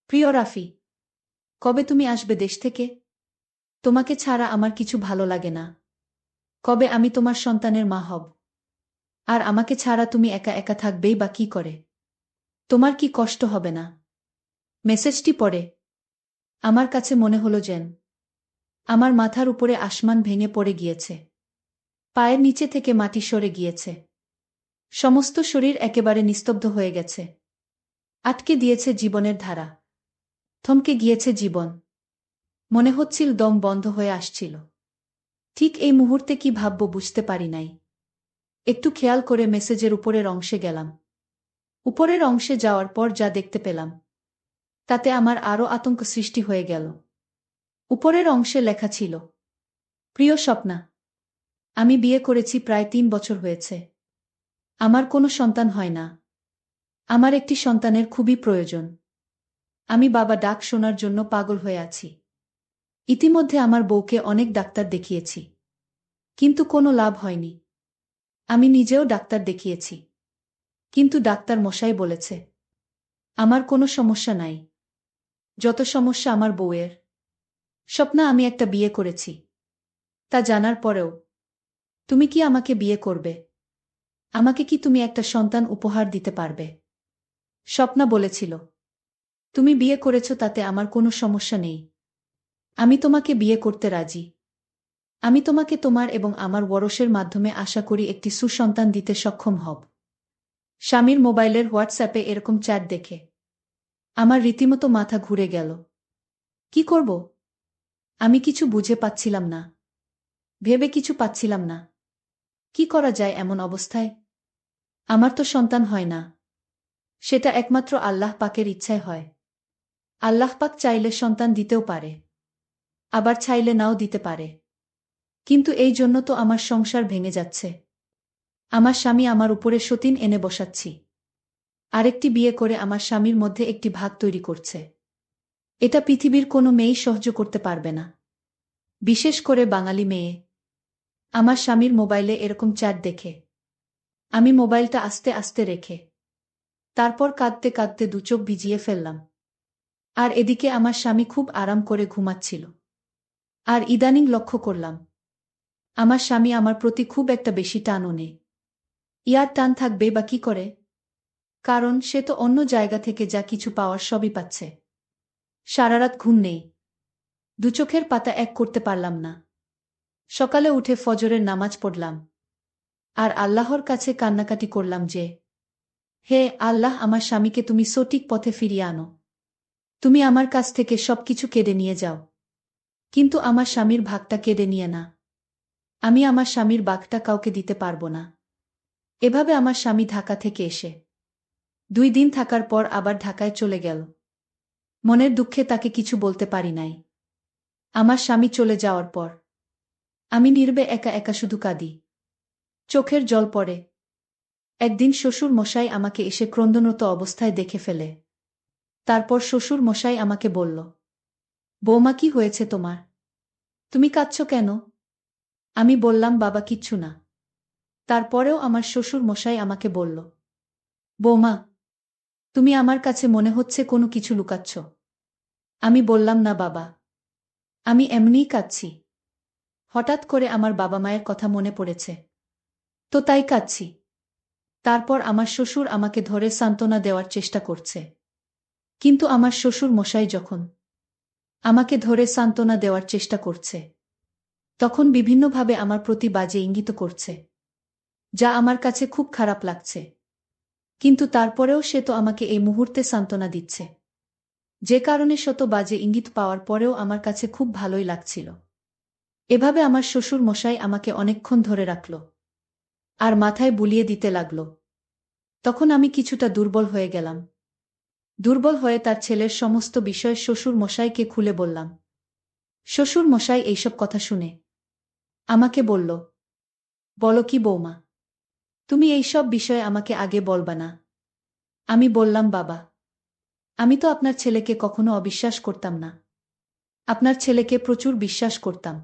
প্রিয় রাফি, কবে তুমি আসবে দেশ থেকে? তোমাকে ছাড়া আমার কিছু ভালো লাগে না। কবে আমি তোমার সন্তানের মা হব? আর আমাকে ছাড়া তুমি একা একা থাকবেই বা কি করে? তোমার কি কষ্ট হবে না? মেসেজটি পড়ে আমার কাছে মনে হলো যেন আমার মাথার উপরে আসমান ভেঙে পড়ে গিয়েছে। পায়ের নিচে থেকে মাটি সরে গিয়েছে। সমস্ত শরীর একেবারে নিস্তব্ধ হয়ে গেছে। আটকে দিয়েছে জীবনের ধারা। থমকে গিয়েছে জীবন। মনে হচ্ছিল দম বন্ধ হয়ে আসছিল। ঠিক এই মুহূর্তে কি ভাবব বুঝতে পারি নাই। একটু খেয়াল করে মেসেজের উপরের অংশে গেলাম। উপরের অংশে যাওয়ার পর যা দেখতে পেলাম, তাতে আমার আরও আতঙ্ক সৃষ্টি হয়ে গেল। উপরের অংশে লেখা ছিল, প্রিয় স্বপ্না, আমি বিয়ে করেছি প্রায় 3 বছর হয়েছে। আমার কোনো সন্তান হয় না। আমার একটি সন্তানের খুবই প্রয়োজন। আমি বাবা ডাক শোনার জন্য পাগল হয়ে আছি। ইতিমধ্যে আমার বউকে অনেক ডাক্তার দেখিয়েছি, কিন্তু কোনো লাভ হয়নি। আমি নিজেও ডাক্তার দেখিয়েছি, কিন্তু ডাক্তার মশাই বলেছে আমার কোনো সমস্যা নাই। যত সমস্যা আমার বউয়ের। স্বপ্না, আমি একটা বিয়ে করেছি। তা জানার পরেও তুমি কি আমাকে বিয়ে করবে? আমাকে কি তুমি একটা সন্তান উপহার দিতে পারবে? স্বপ্না বলেছিল, তুমি বিয়ে করেছ তাতে আমার কোনো সমস্যা নেই। আমি তোমাকে বিয়ে করতে রাজি। আমি তোমাকে তোমার এবং আমার ওরসের মাধ্যমে আশা করি একটি সুসন্তান দিতে সক্ষম হব। স্বামীর মোবাইলের হোয়াটসঅ্যাপে এরকম চ্যাট দেখে আমার রীতিমতো মাথা ঘুরে গেল। কি করব? আমি কিছু বুঝে পাচ্ছিলাম না, ভেবে কিছু পাচ্ছিলাম না। কি করা যায় এমন অবস্থায়? আমার তো সন্তান হয় না। সেটা একমাত্র আল্লাহ পাকের ইচ্ছায় হয়। আল্লাহ পাক চাইলে সন্তান দিতেও পারে, আবার চাইলে নাও দিতে পারে। কিন্তু এই জন্য তো আমার সংসার ভেঙে যাচ্ছে। আমার স্বামী আমার উপরে সতীন এনে বসাচ্ছি। আরেকটি বিয়ে করে আমার স্বামীর মধ্যে একটি ভাগ তৈরি করছে। এটা পৃথিবীর কোনো মেয়েই সহ্য করতে পারবে না, বিশেষ করে বাঙালি মেয়ে। আমার স্বামীর মোবাইলে এরকম চ্যাট দেখে আমি মোবাইলটা আস্তে আস্তে রেখে তারপর কাঁদতে কাঁদতে দুচোখ ভিজিয়ে ফেললাম। আর এদিকে আমার স্বামী খুব আরাম করে ঘুমাচ্ছিল। আর ইদানিং লক্ষ্য করলাম আমার স্বামী আমার প্রতি খুব একটা বেশি টানও নেই। ইয়ার টান থাকবে বা কি করে? কারণ সে তো অন্য জায়গা থেকে যা কিছু পাওয়ার সবই পাচ্ছে। সারারাত ঘুম নেই, দুচোখের পাতা এক করতে পারলাম না। সকালে উঠে ফজরের নামাজ পড়লাম আর আল্লাহর কাছে কান্নাকাটি করলাম যে, হে আল্লাহ, আমার স্বামীকে তুমি সঠিক পথে ফিরিয়ে আনো। তুমি আমার কাছ থেকে সবকিছু কেড়ে নিয়ে যাও, কিন্তু আমার স্বামীর ভাগটা কেড়ে নিয়ে না। আমি আমার স্বামীর ভাগটা কাউকে দিতে পারবো না। এভাবে আমার স্বামী ঢাকা থেকে এসে 2 দিন থাকার পর আবার ঢাকায় চলে গেল। মনের দুঃখে তাকে কিছু বলতে পারি নাই। আমার স্বামী চলে যাওয়ার পর আমি নীরবে একা একা শুধু কাঁদি, চোখের জল পড়ে। একদিন শ্বশুর মশাই আমাকে এসে ক্রন্দনরত অবস্থায় দেখে ফেলে। তারপর শ্বশুর মশাই আমাকে বলল, বৌমা, কি হয়েছে তোমার? তুমি কাঁদছ কেন? আমি বললাম, বাবা, কিচ্ছু না। তারপরেও আমার শ্বশুর মশাই আমাকে বলল, বৌমা, তুমি আমার কাছে মনে হচ্ছে কোনো কিছু লুকাচ্ছ। আমি বললাম, না বাবা, আমি এমনিই কাঁদছি। হঠাৎ করে আমার বাবা মায়ের কথা মনে পড়েছে, তো তাই কাঁদছি। তারপর আমার শ্বশুর আমাকে ধরে সান্ত্বনা দেওয়ার চেষ্টা করছে। কিন্তু আমার শ্বশুর মশাই যখন আমাকে ধরে সান্ত্বনা দেওয়ার চেষ্টা করছে, তখন বিভিন্নভাবে আমার প্রতি বাজে ইঙ্গিত করছে, যা আমার কাছে খুব খারাপ লাগছে। কিন্তু তারপরেও সে তো আমাকে এই মুহূর্তে সান্ত্বনা দিচ্ছে, যে কারণে শত বাজে ইঙ্গিত পাওয়ার পরেও আমার কাছে খুব ভালোই লাগছিল। এভাবে আমার শ্বশুর মশাই আমাকে অনেকক্ষণ ধরে রাখল আর মাথায় বুলিয়ে দিতে লাগল। তখন আমি কিছুটা দুর্বল হয়ে গেলাম। দুর্বল হয়ে তার ছেলের সমস্ত বিষয় শ্বশুর মশাইকে খুলে বললাম। শ্বশুর মশাই এইসব কথা শুনে আমাকে বলল, বলো কি বৌমা, তুমি এইসব বিষয়ে আমাকে আগে বলবা না? আমি বললাম, বাবা, আমি তো আপনার ছেলেকে কখনো অবিশ্বাস করতাম না। আপনার ছেলেকে প্রচুর বিশ্বাস করতাম।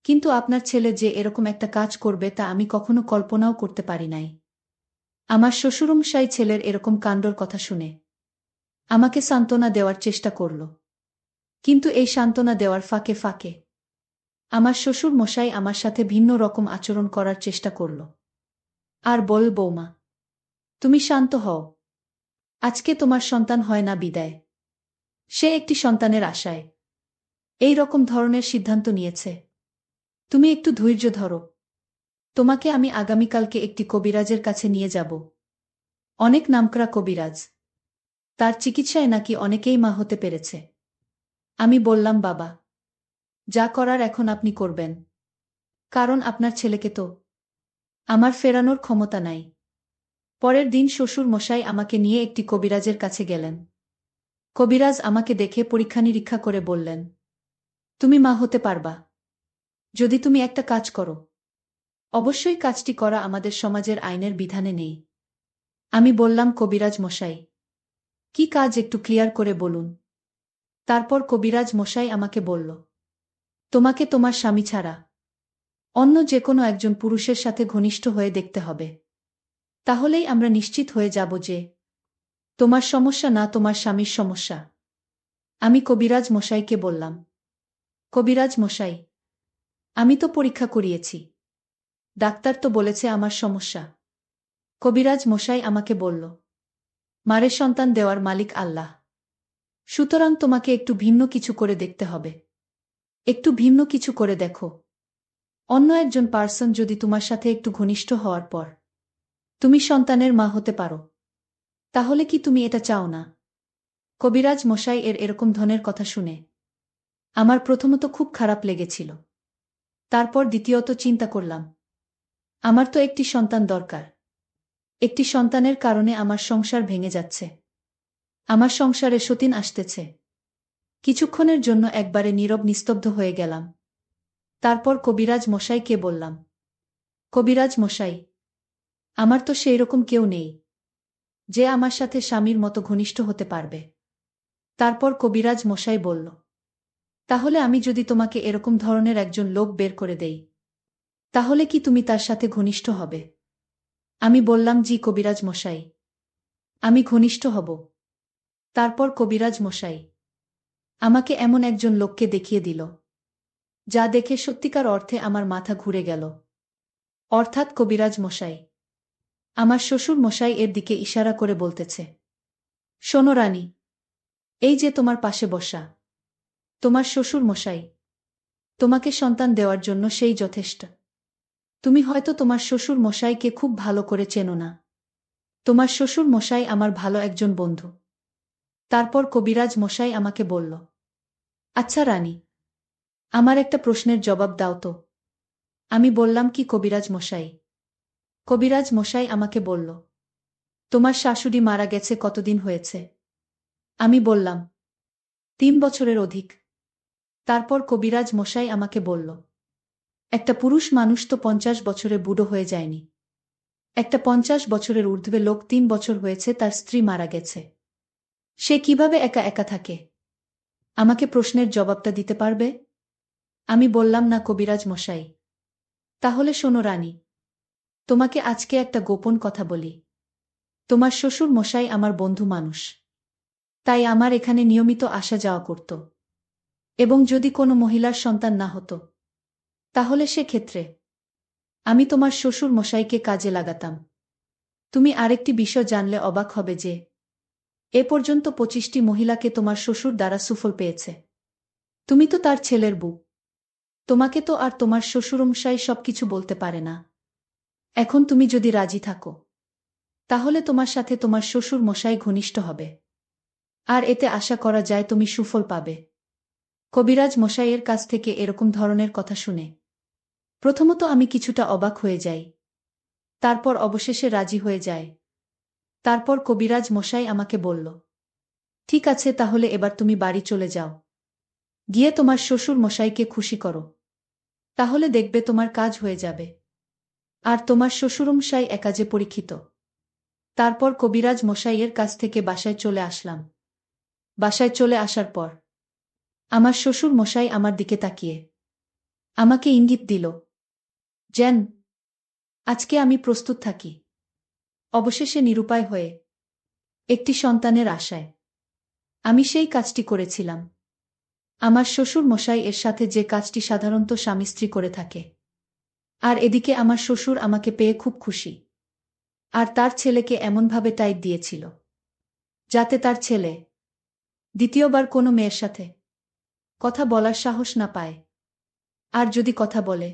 কিন্তু আপনার ছেলে যে এরকম একটা কাজ করবে তা আমি কখনো কল্পনাও করতে পারি নাই। আমার শ্বশুরমশাই ছেলের এরকম কাণ্ডর কথা শুনে আমাকে সান্ত্বনা দেওয়ার চেষ্টা করল। কিন্তু এই সান্ত্বনা দেওয়ার ফাঁকে ফাঁকে আমার শ্বশুর মশাই আমার সাথে ভিন্ন রকম আচরণ করার চেষ্টা করল আর বল, বৌমা, তুমি শান্ত হও। আজকে তোমার সন্তান হয় না বিদায়, সে একটি সন্তানের আশায় এই রকম ধরনের সিদ্ধান্ত নিয়েছে। তুমি একটু ধৈর্য ধরো। তোমাকে আমি আগামীকালকে একটি কবিরাজের কাছে নিয়ে যাব। অনেক নামকরা কবিরাজ, তার চিকিৎসায় নাকি অনেকেই মা হতে পেরেছে। আমি বললাম, বাবা, যা করার এখন আপনি করবেন, কারণ আপনার ছেলেকে তো আমার ফেরানোর ক্ষমতা নাই। পরের দিন শ্বশুর মশাই আমাকে নিয়ে একটি কবিরাজের কাছে গেলেন। কবিরাজ আমাকে দেখে পরীক্ষা নিরীক্ষা করে বললেন, তুমি মা হতে পারবা। যদি তুমি একটা কাজ করো। অবশ্যই কাজটি করা আমাদের সমাজের আইনের বিধানে নেই। আমি বললাম, কবিরাজ মশাই, কি কাজ একটু ক্লিয়ার করে বলুন। তারপর কবিরাজ মশাই আমাকে বলল, তোমাকে তোমার স্বামী ছাড়া অন্য যে কোনো একজন পুরুষের সাথে ঘনিষ্ঠ হয়ে দেখতে হবে। তাহলেই আমরা নিশ্চিত হয়ে যাব যে তোমার সমস্যা না তোমার স্বামীর সমস্যা। আমি কবিরাজ মশাইকে বললাম, কবিরাজ মশাই, আমি তো পরীক্ষা করিয়েছি, ডাক্তার তো বলেছে আমার সমস্যা। কবিরাজ মশাই আমাকে বলল, মারে সন্তান দেওয়ার মালিক আল্লাহ। সুতরাং তোমাকে একটু ভিন্ন কিছু করে দেখতে হবে। একটু ভিন্ন কিছু করে দেখো। অন্য একজন পার্সন যদি তোমার সাথে একটু ঘনিষ্ঠ হওয়ার পর তুমি সন্তানের মা হতে পারো, তাহলে কি তুমি এটা চাও না? কবিরাজ মশাই এরকম ধরনের কথা শুনে আমার প্রথমত খুব খারাপ লেগেছিল। তারপর দ্বিতীয়ত চিন্তা করলাম, আমার তো একটি সন্তান দরকার। একটি সন্তানের কারণে আমার সংসার ভেঙে যাচ্ছে। আমার সংসারে সতীন আসতেছে। কিছুক্ষণের জন্য একবারে নীরব নিস্তব্ধ হয়ে গেলাম। তারপর কবিরাজ মশাইকে বললাম, কবিরাজ মশাই, আমার তো সেই রকম কেউ নেই যে আমার সাথে স্বামীর মতো ঘনিষ্ঠ হতে পারবে। তারপর কবিরাজ মশাই বলল, তাহলে আমি যদি তোমাকে এরকম ধরনের একজন লোক বের করে দেই, তাহলে কি তুমি তার সাথে ঘনিষ্ঠ হবে? আমি বললাম, জি কবিরাজ মশাই, আমি ঘনিষ্ঠ হব। তারপর কবিরাজ মশাই আমাকে এমন একজন লোককে দেখিয়ে দিল, যা দেখে সত্যিকার অর্থে আমার মাথা ঘুরে গেল। অর্থাৎ কবিরাজ মশাই আমার শ্বশুর মশাই এর দিকে ইশারা করে বলতেছে, শোনো রানী, এই যে তোমার পাশে বসা তোমার শ্বশুর মশাই, তোমাকে সন্তান দেওয়ার জন্য সেই যথেষ্ট। তুমি হয়তো তোমার শ্বশুর মশাইকে খুব ভালো করে চেনো না। তোমার শ্বশুর মশাই আমার ভালো একজন বন্ধু। তারপর কবিরাজ মশাই আমাকে বলল, আচ্ছা রানী, আমার একটা প্রশ্নের জবাব দাও তো। আমি বললাম, কি কবিরাজ মশাই? কবিরাজ মশাই আমাকে বলল, তোমার শাশুড়ি মারা গেছে কতদিন হয়েছে? আমি বললাম, 3 বছরের অধিক। তারপর কবিরাজ মশাই আমাকে বলল, একটা পুরুষ মানুষ তো 50 বছরে বুড়ো হয়ে যায়নি। একটা 50 বছরের ঊর্ধ্বে লোক 3 বছর হয়েছে তার স্ত্রী মারা গেছে। সে কিভাবে একা একা থাকে? আমাকে প্রশ্নের জবাবটা দিতে পারবে? আমি বললাম, না কবিরাজ মশাই। তাহলে শোনো রানী, তোমাকে আজকে একটা গোপন কথা বলি। তোমার শ্বশুর মশাই আমার বন্ধু মানুষ। তাই আমার এখানে নিয়মিত আসা যাওয়া করত। এবং যদি কোনো মহিলার সন্তান না হতো, তাহলে সে ক্ষেত্রে আমি তোমার শ্বশুর মশাইকে কাজে লাগাতাম। তুমি আরেকটি বিষয় জানলে অবাক হবে যে এ পর্যন্ত 25টি মহিলাকে তোমার শ্বশুর দ্বারা সুফল পেয়েছে। তুমি তো তার ছেলের বউ। তোমাকে তো আর তোমার শ্বশুরমশাই সবকিছু বলতে পারে না। এখন তুমি যদি রাজি থাকো, তাহলে তোমার সাথে তোমার শ্বশুর মশাই ঘনিষ্ঠ হবে। আর এতে আশা করা যায় তুমি সুফল পাবে। কবিরাজ মশাইয়ের কাছ থেকে এরকম ধরনের কথা শুনে প্রথমত আমি কিছুটা অবাক হয়ে যাই। তারপর অবশেষে রাজি হয়ে যায়। তারপর কবিরাজ মশাই আমাকে বলল, ঠিক আছে, তাহলে এবার তুমি বাড়ি চলে যাও। গিয়ে তোমার শ্বশুর মশাইকে খুশি করো। তাহলে দেখবে তোমার কাজ হয়ে যাবে। আর তোমার শ্বশুরমশাই একাজে পরীক্ষিত। তারপর কবিরাজ মশাইয়ের কাছ থেকে বাসায় চলে আসলাম। বাসায় চলে আসার পর আমার শ্বশুর মশাই আমার দিকে তাকিয়ে আমাকে ইঙ্গিত দিল, যেন আজকে আমি প্রস্তুত থাকি। অবশেষে নিরুপায় হয়ে একটি সন্তানের আশায় আমি সেই কাজটি করেছিলাম। আমার শ্বশুর মশাই এর সাথে যে কাজটি সাধারণত স্বামী স্ত্রী করে থাকে। আর এদিকে আমার শ্বশুর আমাকে পেয়ে খুব খুশি। আর তার ছেলেকে এমনভাবে টাইট দিয়েছিল যাতে তার ছেলে দ্বিতীয়বার কোনো মেয়ের সাথে কথা বলার সাহস না পায়। আর যদি কথা বলে,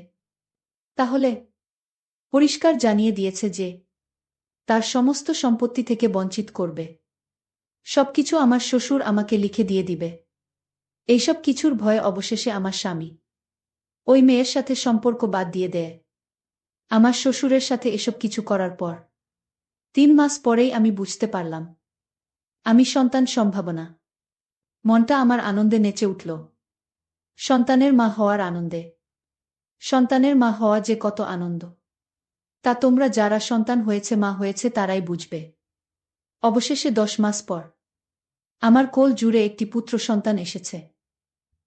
তাহলে পরিষ্কার জানিয়ে দিয়েছে যে তার সমস্ত সম্পত্তি থেকে বঞ্চিত করবে। সবকিছু আমার শ্বশুর আমাকে লিখে দিয়ে দিবে। এইসব কিছুর ভয়ে অবশেষে আমার স্বামী ওই মেয়ের সাথে সম্পর্ক বাদ দিয়ে দেয়। আমার শ্বশুরের সাথে এসব কিছু করার পর 3 মাস পরেই আমি বুঝতে পারলাম আমি সন্তান সম্ভাবনা। মনটা আমার আনন্দে নেচে উঠল, সন্তানের মা হওয়ার আনন্দে। সন্তানের মা হওয়া যে কত আনন্দ, তা তোমরা যারা সন্তান হয়েছে মা হয়েছে তারাই বুঝবে। অবশেষে 10 মাস পর আমার কোল জুড়ে একটি পুত্র সন্তান এসেছে।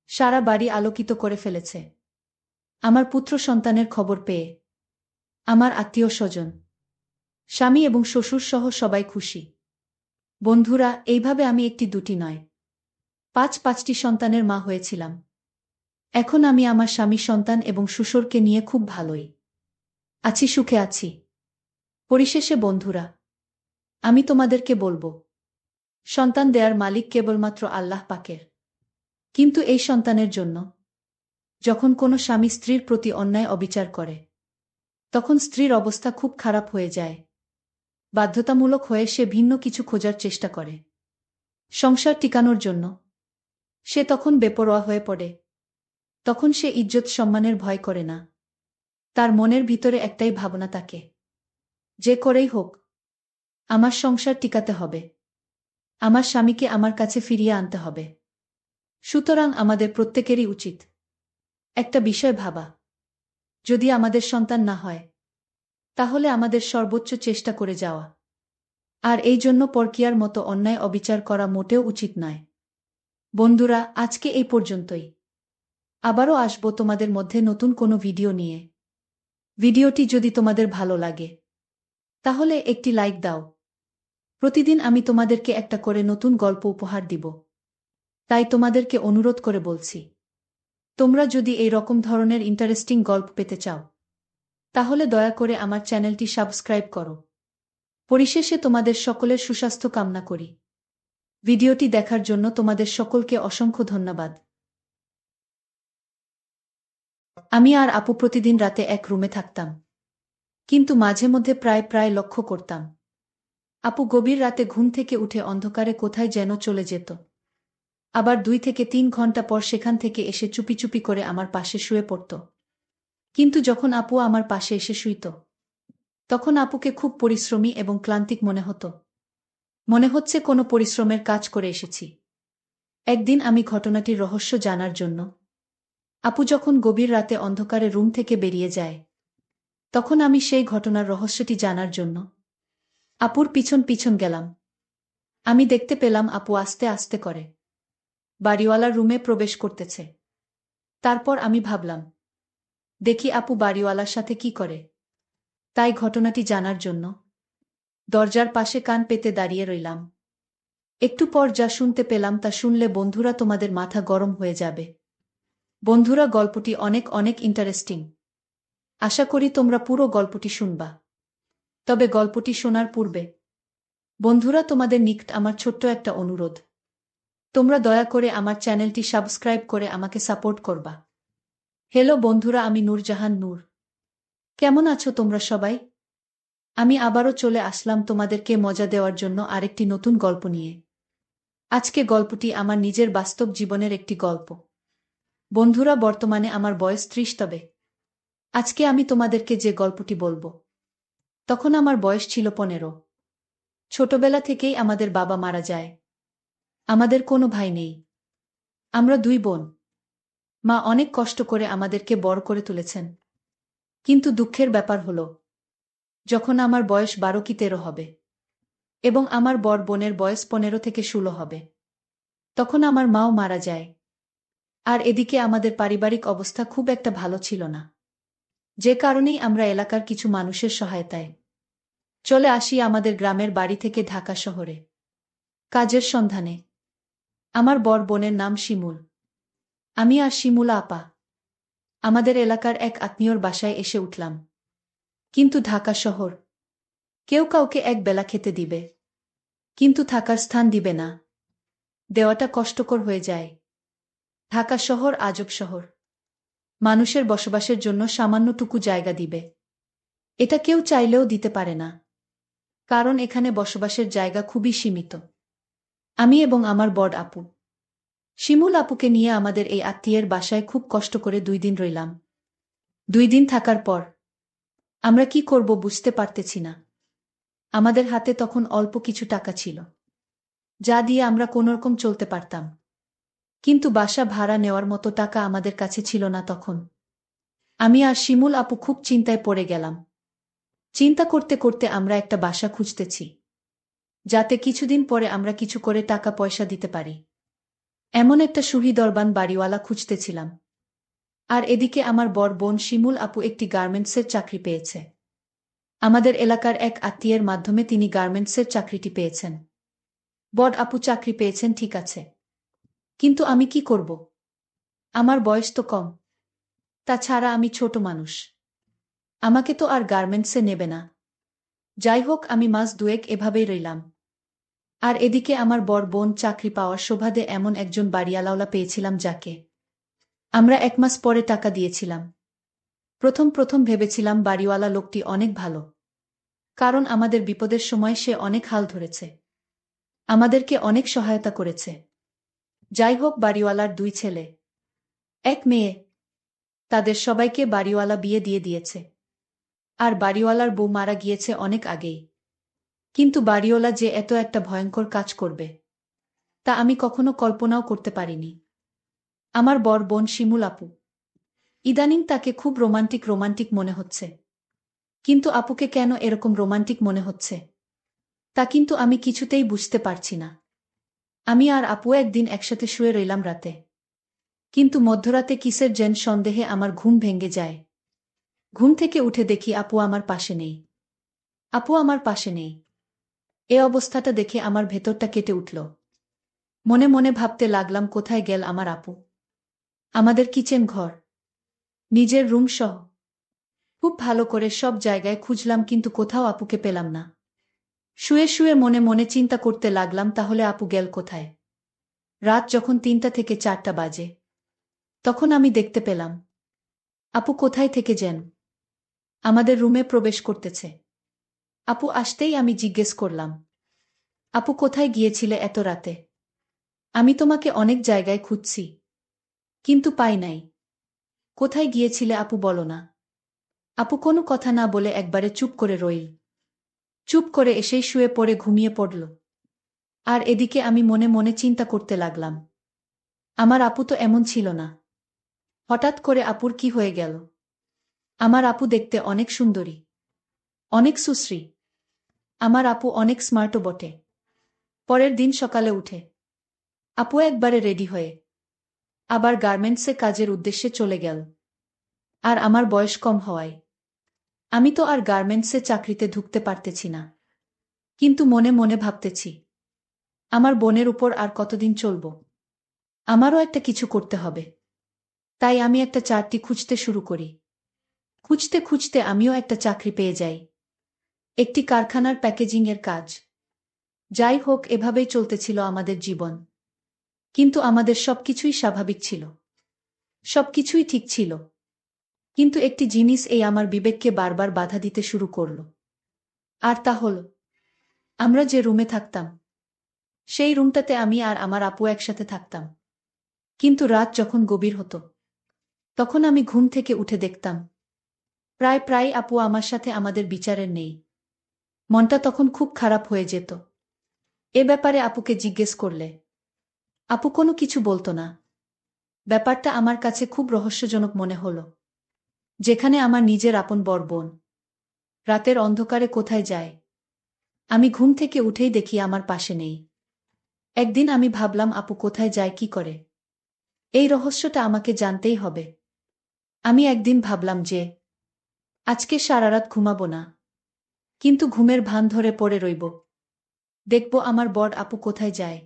সারা বাড়ি আলোকিত করে ফেলেছে আমার পুত্র সন্তানের খবর পেয়ে। আমার আত্মীয় স্বজন, স্বামী এবং শ্বশুর সহ সবাই খুশি। বন্ধুরা, এইভাবে আমি একটি দুটি নয়, 5-5টি সন্তানের মা হয়েছিলাম। এখন আমি আমার স্বামী, সন্তান এবং শ্বশুরকে নিয়ে খুব ভালোই আছি, সুখে আছি। পরিশেষে বন্ধুরা, আমি তোমাদেরকে বলবো, সন্তান দেয়ার মালিক কেবলমাত্র আল্লাহ পাকের। কিন্তু এই সন্তানের জন্য যখন কোনো স্বামী স্ত্রীর প্রতি অন্যায় অবিচার করে, তখন স্ত্রীর অবস্থা খুব খারাপ হয়ে যায়। বাধ্যতামূলক হয়ে সে ভিন্ন কিছু খোঁজার চেষ্টা করে সংসার টিকানোর জন্য। সে তখন বেপরোয়া হয়ে পড়ে। তখন সে ইজ্জত সম্মানের ভয় করে না। তার মনের ভিতরে একটাই ভাবনা থাকে, যে করেই হোক আমার সংসার টিকাতে হবে, আমার স্বামীকে আমার কাছে ফিরিয়ে আনতে হবে। সুতরাং আমাদের প্রত্যেকেরই উচিত একটা বিষয় ভাবা, যদি আমাদের সন্তান না হয়, তাহলে আমাদের সর্বোচ্চ চেষ্টা করে যাওয়া। আর এই জন্য পরকীয়ার মতো অন্যায় অবিচার করা মোটেও উচিত নয়। বন্ধুরা, আজকে এই পর্যন্তই। আবারও আসবো তোমাদের মধ্যে নতুন কোনো ভিডিও নিয়ে। ভিডিওটি যদি তোমাদের ভালো লাগে, তাহলে একটি লাইক দাও। প্রতিদিন আমি তোমাদেরকে একটা করে নতুন গল্প উপহার দিব। তাই তোমাদেরকে অনুরোধ করে বলছি, তোমরা যদি এই রকম ধরনের ইন্টারেস্টিং গল্প পেতে চাও, তাহলে দয়া করে আমার চ্যানেলটি সাবস্ক্রাইব করো। পরিশেষে তোমাদের সকলের সুস্বাস্থ্য কামনা করি। ভিডিওটি দেখার জন্য তোমাদের সকলকে অসংখ্য ধন্যবাদ। আমি আর আপু প্রতিদিন রাতে এক রুমে থাকতাম, কিন্তু মাঝে মধ্যে প্রায় লক্ষ্য করতাম আপু গভীর রাতে ঘুম থেকে উঠে অন্ধকারে কোথায় যেন চলে যেত। আবার 2 থেকে 3 ঘন্টা পর সেখান থেকে এসে চুপি চুপি করে আমার পাশে শুয়ে পড়ত। কিন্তু যখন আপু আমার পাশে এসে শুইত, তখন আপুকে খুব পরিশ্রমী এবং ক্লান্তিক মনে হতো। মনে হচ্ছে কোনো পরিশ্রমের কাজ করে এসেছি। একদিন আমি ঘটনাটির রহস্য জানার জন্য আপু যখন গভীর রাতে অন্ধকারে রুম থেকে বেরিয়ে যায়, তখন আমি সেই ঘটনার রহস্যটি জানার জন্য আপুর পিছন পিছন গেলাম। আমি দেখতে পেলাম আপু আস্তে আস্তে করে বাড়িওয়ালার রুমে প্রবেশ করতেছে। তারপর আমি ভাবলাম, দেখি আপু বাড়িওয়ালার সাথে কি করে। তাই ঘটনাটি জানার জন্য দরজার পাশে কান পেতে দাঁড়িয়ে রইলাম। একটু পর যা শুনতে পেলাম তা শুনলে বন্ধুরা তোমাদের মাথা গরম হয়ে যাবে। বন্ধুরা, গল্পটি অনেক ইন্টারেস্টিং। আশা করি তোমরা পুরো গল্পটি শুনবা। তবে গল্পটি শোনার পূর্বে বন্ধুরা, তোমাদের নিকট আমার ছোট্ট একটা অনুরোধ, তোমরা দয়া করে আমার চ্যানেলটি সাবস্ক্রাইব করে আমাকে সাপোর্ট করবা। হ্যালো বন্ধুরা, আমি নূরজাহান নূর। কেমন আছো তোমরা সবাই? আমি আবারও চলে আসলাম তোমাদেরকে মজা দেওয়ার জন্য আরেকটি নতুন গল্প নিয়ে। আজকে গল্পটি আমার নিজের বাস্তব জীবনের একটি গল্প। বন্ধুরা, বর্তমানে আমার বয়স 30, তবে আজকে আমি তোমাদেরকে যে গল্পটি বলবো, তখন আমার বয়স ছিল 15। ছোটবেলা থেকেই আমাদের বাবা মারা যায়। আমাদের কোনো ভাই নেই। আমরা 2 বোন। মা অনেক কষ্ট করে আমাদেরকে বড় করে তুলেছেন। কিন্তু দুঃখের ব্যাপার হলো, যখন আমার বয়স 12 কি 13 হবে এবং আমার বড় বোনের বয়স 15 থেকে 16 হবে, তখন আমার মাও মারা যায়। আর এদিকে আমাদের পারিবারিক অবস্থা খুব একটা ভালো ছিল না, যে কারণেই আমরা এলাকার কিছু মানুষের সহায়তায় চলে আসি আমাদের গ্রামের বাড়ি থেকে ঢাকা শহরে কাজের সন্ধানে। আমার বড় বোনের নাম শিমুল। আমি আর শিমুলা আপা আমাদের এলাকার এক আত্মীয়র বাসায় এসে উঠলাম। কিন্তু ঢাকা শহর, কেউ কাউকে এক বেলা খেতে দিবে, কিন্তু থাকার স্থান দিবে না। দেওয়াটা কষ্টকর হয়ে যায়। ঢাকা শহর আজব শহর। মানুষের বসবাসের জন্য সামান্যটুকু জায়গা দিবে, এটা কেউ চাইলেও দিতে পারে না, কারণ এখানে বসবাসের জায়গা খুবই সীমিত। আমি এবং আমার বড় আপু শিমুল আপুকে নিয়ে আমাদের এই আত্মীয়ের বাসায় খুব কষ্ট করে 2 দিন রইলাম। 2 দিন থাকার পর আমরা কি করব বুঝতে পারতেছি না। আমাদের হাতে তখন অল্প কিছু টাকা ছিল, যা দিয়ে আমরা কোনোরকম চলতে পারতাম। কিন্তু বাসা ভাড়া নেওয়ার মতো টাকা আমাদের কাছে ছিল না তখন। আমি আর শিমুল আপু খুব চিন্তায় পড়ে গেলাম। চিন্তা করতে করতে আমরা একটা বাসা খুঁজতেছি, যাতে কিছুদিন পরে আমরা কিছু করে টাকা পয়সা দিতে পারি। এমন একটা সুহৃদরবান বাড়িওয়ালা খুঁজতেছিলাম। আর এদিকে আমার বড় বোন শিমুল আপু একটি গার্মেন্টসের চাকরি পেয়েছে। আমাদের এলাকার এক আত্মীয়ের মাধ্যমে তিনি গার্মেন্টসের চাকরিটি পেয়েছেন। বড় আপু চাকরি পেয়েছেন ঠিক আছে, কিন্তু আমি কি করব? আমার বয়স তো কম। তাছাড়া আমি ছোট মানুষ। আমাকে তো আর গার্মেন্টসে নেবে না। যাই হোক, আমি মাস দুয়েক এভাবেই রইলাম। আর এদিকে আমার বড় বোন চাকরি পাওয়ার সুবাদে এমন একজন বাড়িওয়ালা পেয়েছিলাম, যাকে আমরা 1 মাস পরে টাকা দিয়েছিলাম। প্রথম প্রথম ভেবেছিলাম বাড়িওয়ালা লোকটি অনেক ভালো, কারণ আমাদের বিপদের সময় সে অনেক হাল ধরেছে, আমাদেরকে অনেক সহায়তা করেছে। যাই হোক, বাড়িওয়ালার 2 ছেলে, 1 মেয়ে। তাদের সবাইকে বাড়িওয়ালা বিয়ে দিয়ে দিয়েছে। আর বাড়িওয়ালার বউ মারা গিয়েছে অনেক আগেই। কিন্তু বাড়িওয়ালা যে এত একটা ভয়ঙ্কর কাজ করবে, তা আমি কখনো কল্পনাও করতে পারিনি। আমার বড় বোন শিমুল আপু, ইদানিং তাকে খুব রোমান্টিক রোমান্টিক মনে হচ্ছে। কিন্তু আপুকে কেন এরকম রোমান্টিক মনে হচ্ছে, তা কিন্তু আমি কিছুতেই বুঝতে পারছি না। আমি আর আপু একদিন একসাথে শুয়ে রইলাম রাতে। কিন্তু মধ্যরাতে কিসের যেন সন্দেহে আমার ঘুম ভেঙে যায়। ঘুম থেকে উঠে দেখি আপু আমার পাশে নেই। আপু আমার পাশে নেই। এ অবস্থাটা দেখে আমার ভেতরটা কেটে উঠল। মনে মনে ভাবতে লাগলাম, কোথায় গেল আমার আপু? আমাদের কিচেন ঘর, নিজের রুম সহ খুব ভালো করে সব জায়গায় খুঁজলাম, কিন্তু কোথাও আপুকে পেলাম না। শুয়ে শুয়ে মনে মনে চিন্তা করতে লাগলাম, তাহলে আপু গেল কোথায়? রাত যখন 3টা থেকে 4টা বাজে, তখন আমি দেখতে পেলাম আপু কোথায় থেকে যেন আমাদের রুমে প্রবেশ করতেছে। আপু আসতেই আমি জিজ্ঞেস করলাম, আপু কোথায় গিয়েছিলে এত রাতে? আমি তোমাকে অনেক জায়গায় খুঁজছি, কিন্তু পাই নাই। কোথায় গিয়েছিলে আপু, বলো না? আপু কোনো কথা না বলে একবারে চুপ করে রইল। চুপ করে এসেই শুয়ে পড়ে ঘুমিয়ে পড়ল। আর এদিকে আমি মনে মনে চিন্তা করতে লাগলাম, আমার আপু তো এমন ছিল না। হঠাৎ করে আপুর কি হয়ে গেল? আমার আপু দেখতে অনেক সুন্দরী, অনেক সুশ্রী। আমার আপু অনেক স্মার্টও বটে। পরের দিন সকালে উঠে আপু একবারে রেডি হয়ে আবার গার্মেন্টসে কাজের উদ্দেশ্যে চলে গেল। আর আমার বয়স কম হওয়ায় আমি তো আর গার্মেন্টসে চাকরিতে ঢুকতে পারতেছি না। কিন্তু মনে মনে ভাবতেছি, আমার বোনের উপর আর কতদিন চলব? আমারও একটা কিছু করতে হবে। তাই আমি একটা চাকরি খুঁজতে শুরু করি। খুঁজতে খুঁজতে আমিও একটা চাকরি পেয়ে যাই, একটি কারখানার প্যাকেজিংয়ের কাজ। যাই হোক, এভাবেই চলতেছিল আমাদের জীবন। কিন্তু আমাদের সবকিছুই স্বাভাবিক ছিল, সবকিছুই ঠিক ছিল। কিন্তু একটি জিনিস এই আমার বিবেককে বারবার বাধা দিতে শুরু করল। আর তা হল, আমরা যে রুমে থাকতাম, সেই রুমটাতে আমি আর আমার আপু একসাথে থাকতাম। কিন্তু রাত যখন গভীর হতো, তখন আমি ঘুম থেকে উঠে দেখতাম প্রায় প্রায় আপু আমার সাথে আমাদের বিচারের নেই। মনটা তখন খুব খারাপ হয়ে যেত। এ ব্যাপারে আপুকে জিজ্ঞেস করলে আপু কোনো কিছু বলতো না। ব্যাপারটা আমার কাছে খুব রহস্যজনক মনে হলো। যেখানে আমার নিজের আপন বড় বোন রাতের অন্ধকারে কোথায় যায়, আমি ঘুম থেকে উঠেই দেখি আমার পাশে নেই। একদিন আমি ভাবলাম, আপু কোথায় যায়, কি করে? এই রহস্যটা আমাকে জানতেই হবে। আমি একদিন ভাবলাম যে আজকে সারারাত ঘুমাবো না, কিন্তু ঘুমের ভান ধরে পড়ে রইব। দেখব আমার বড় আপু কোথায় যায়।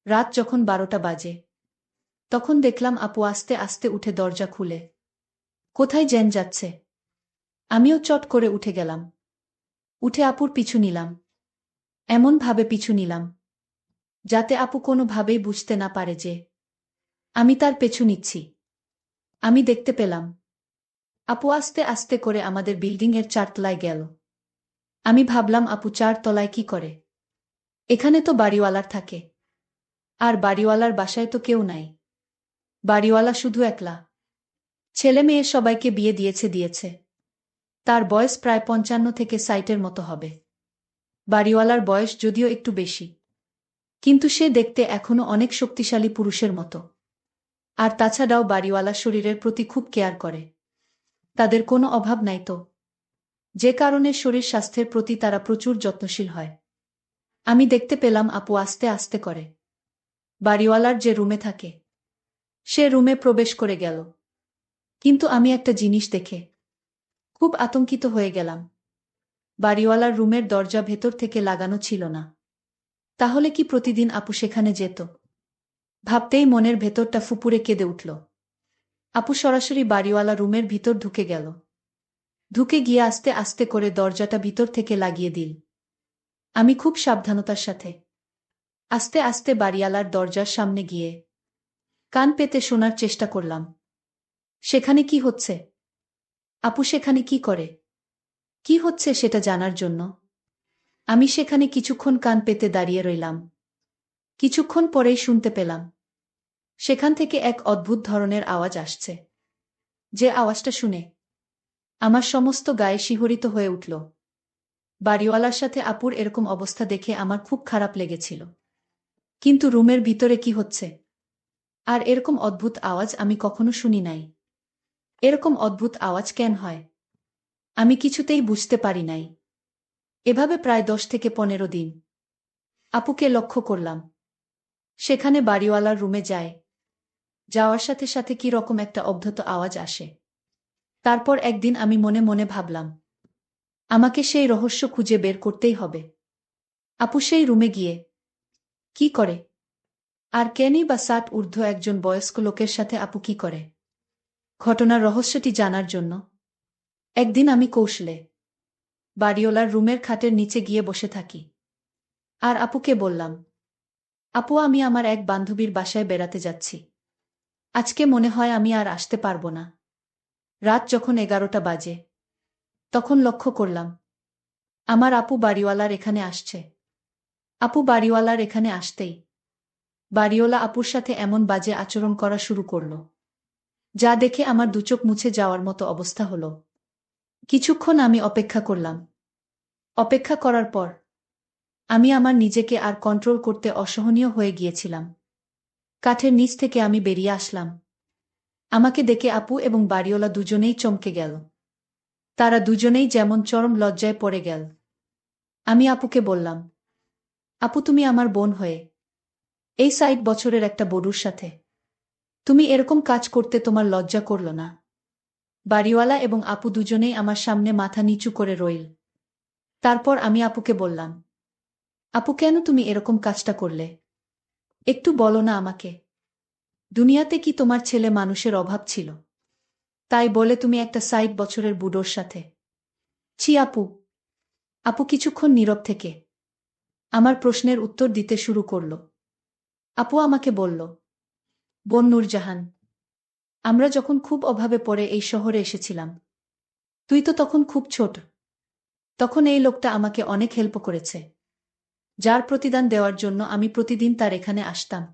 রাত যখন 12টা বাজে, তখন দেখলাম আপু আস্তে আস্তে উঠে দরজা খুলে কোথায় যেন যাচ্ছে। আমিও চট করে উঠে গেলাম। উঠে আপুর পিছু নিলাম। এমনভাবে পিছু নিলাম যাতে আপু কোনোভাবেই বুঝতে না পারে যে আমি তার পেছু নিচ্ছি। আমি দেখতে পেলাম আপু আস্তে আস্তে করে আমাদের বিল্ডিংয়ের 4তলায় গেল। আমি ভাবলাম, আপু 4তলায় কি করে? এখানে তো বাড়িওয়ালার থাকে। আর বাড়িওয়ালার বাসায় তো কেউ নাই। বাড়িওয়ালা শুধু একলা। ছেলে মেয়ে সবাইকে বিয়ে দিয়েছে। তার বয়স প্রায় 55 থেকে 60-এর মতো হবে। বাড়িওয়ালার বয়স যদিও একটু বেশি, কিন্তু সে দেখতে এখনো অনেক শক্তিশালী পুরুষের মতো। আর তাছাড়াও বাড়িওয়ালা শরীরের প্রতি খুব কেয়ার করে। তাদের কোনো অভাব নাই তো, যে কারণে শরীর স্বাস্থ্যের প্রতি তারা প্রচুর যত্নশীল হয়। আমি দেখতে পেলাম আপু আস্তে আস্তে করে বাড়িওয়ালার যে রুমে থাকে সে রুমে প্রবেশ করে গেল। কিন্তু আমি একটা জিনিস দেখে খুব আতঙ্কিত হয়ে গেলাম। বাড়িওয়ালার রুমের দরজা ভেতর থেকে লাগানো ছিল না। তাহলে কি প্রতিদিন আপু সেখানে যেত? ভাবতেই মনের ভেতরটা ফুপুরে কেঁদে উঠল। আপু সরাসরি বাড়িওয়ালা রুমের ভিতর ঢুকে গেল। ঢুকে গিয়ে আস্তে আস্তে করে দরজাটা ভিতর থেকে লাগিয়ে দিল। আমি খুব সাবধানতার সাথে আস্তে আস্তে বাড়িওয়ালার দরজার সামনে গিয়ে কান পেতে শোনার চেষ্টা করলাম। সেখানে কি হচ্ছে? আপু সেখানে কি করে? কি হচ্ছে সেটা জানার জন্য আমি সেখানে কিছুক্ষণ কান পেতে দাঁড়িয়ে রইলাম। কিছুক্ষণ পরেই শুনতে পেলাম সেখান থেকে এক অদ্ভুত ধরনের আওয়াজ আসছে। যে আওয়াজটা শুনে আমার সমস্ত গায়ে শিহরিত হয়ে উঠল। বাড়িওয়ালার সাথে আপুর এরকম অবস্থা দেখে আমার খুব খারাপ লেগেছিল। কিন্তু রুমের ভিতরে কি হচ্ছে? আর এরকম অদ্ভুত আওয়াজ আমি কখনো শুনি নাই। এরকম অদ্ভুত আওয়াজ কেন হয়? আমি কিছুতেই বুঝতে পারি নাই। এভাবে প্রায় 10 থেকে 15 দিন আপুকে লক্ষ্য করলাম। সেখানে বাড়িওয়ালার রুমে যায়, যাওয়ার সাথে সাথে কি রকম একটা অব্যত আওয়াজ আসে। তারপর একদিন আমি মনে মনে ভাবলাম, আমাকে সেই রহস্য খুঁজে বের করতেই হবে। আপু সেই রুমে গিয়ে কি করে? আর কেনই বা 60 ঊর্ধ্ব একজন বয়স্ক লোকের সাথে আপু কি করে? ঘটনার রহস্যটি জানার জন্য একদিন আমি কৌশলে বাড়িওয়ালার রুমের খাটের নিচে গিয়ে বসে থাকি। আর আপুকে বললাম, আপু আমি আমার এক বান্ধবীর বাসায় বেড়াতে যাচ্ছি। আজকে মনে হয় আমি আর আসতে পারবো না। রাত যখন 11টা বাজে তখন লক্ষ্য করলাম আমার আপু বাড়িওয়ালার এখানে আসছে। আপু বাড়িওয়ালার এখানে আসতেই বাড়িওয়ালা আপুর সাথে এমন বাজে আচরণ করা শুরু করল, যা দেখে আমার দুচোখ মুছে যাওয়ার মতো অবস্থা হলো। কিছুক্ষণ আমি অপেক্ষা করলাম। অপেক্ষা করার পর আমি আমার নিজেকে আর কন্ট্রোল করতে অসহনীয় হয়ে গিয়েছিলাম। কাঠের নিচ থেকে আমি বেরিয়ে আসলাম। আমাকে দেখে আপু এবং বাড়িওয়ালা দুজনেই চমকে গেল। তারা দুজনেই যেমন চরম লজ্জায় পড়ে গেল। আমি আপুকে বললাম, আপু তুমি আমার বোন হয়ে এই 60 বছরের একটা বড়ুর সাথে তুমি এরকম কাজ করতে তোমার লজ্জা করল না? বাড়িওয়ালা এবং আপু দুজনেই আমার সামনে মাথা নিচু করে রইল। তারপর আমি আপুকে বললাম, আপু কেন তুমি এরকম কাজটা করলে? একটু বলো না আমাকে। দুনিয়াতে কি তোমার ছেলে মানুষের অভাব ছিল, তাই বলে তুমি একটা 60 বছরের বুড়োর সাথে? ছি আপু। আপু কিছুক্ষণ নীরব থেকে আমার প্রশ্নের উত্তর দিতে শুরু করল। আপু আমাকে বলল, বোন নূরজাহান, আমরা যখন খুব অভাবে পড়ে এই শহরে এসেছিলাম, তুই তো তখন খুব ছোট। তখন এই লোকটা আমাকে অনেক হেল্প করেছে, যার প্রতিদান দেওয়ার জন্য আমি প্রতিদিন তার এখানে আসতাম।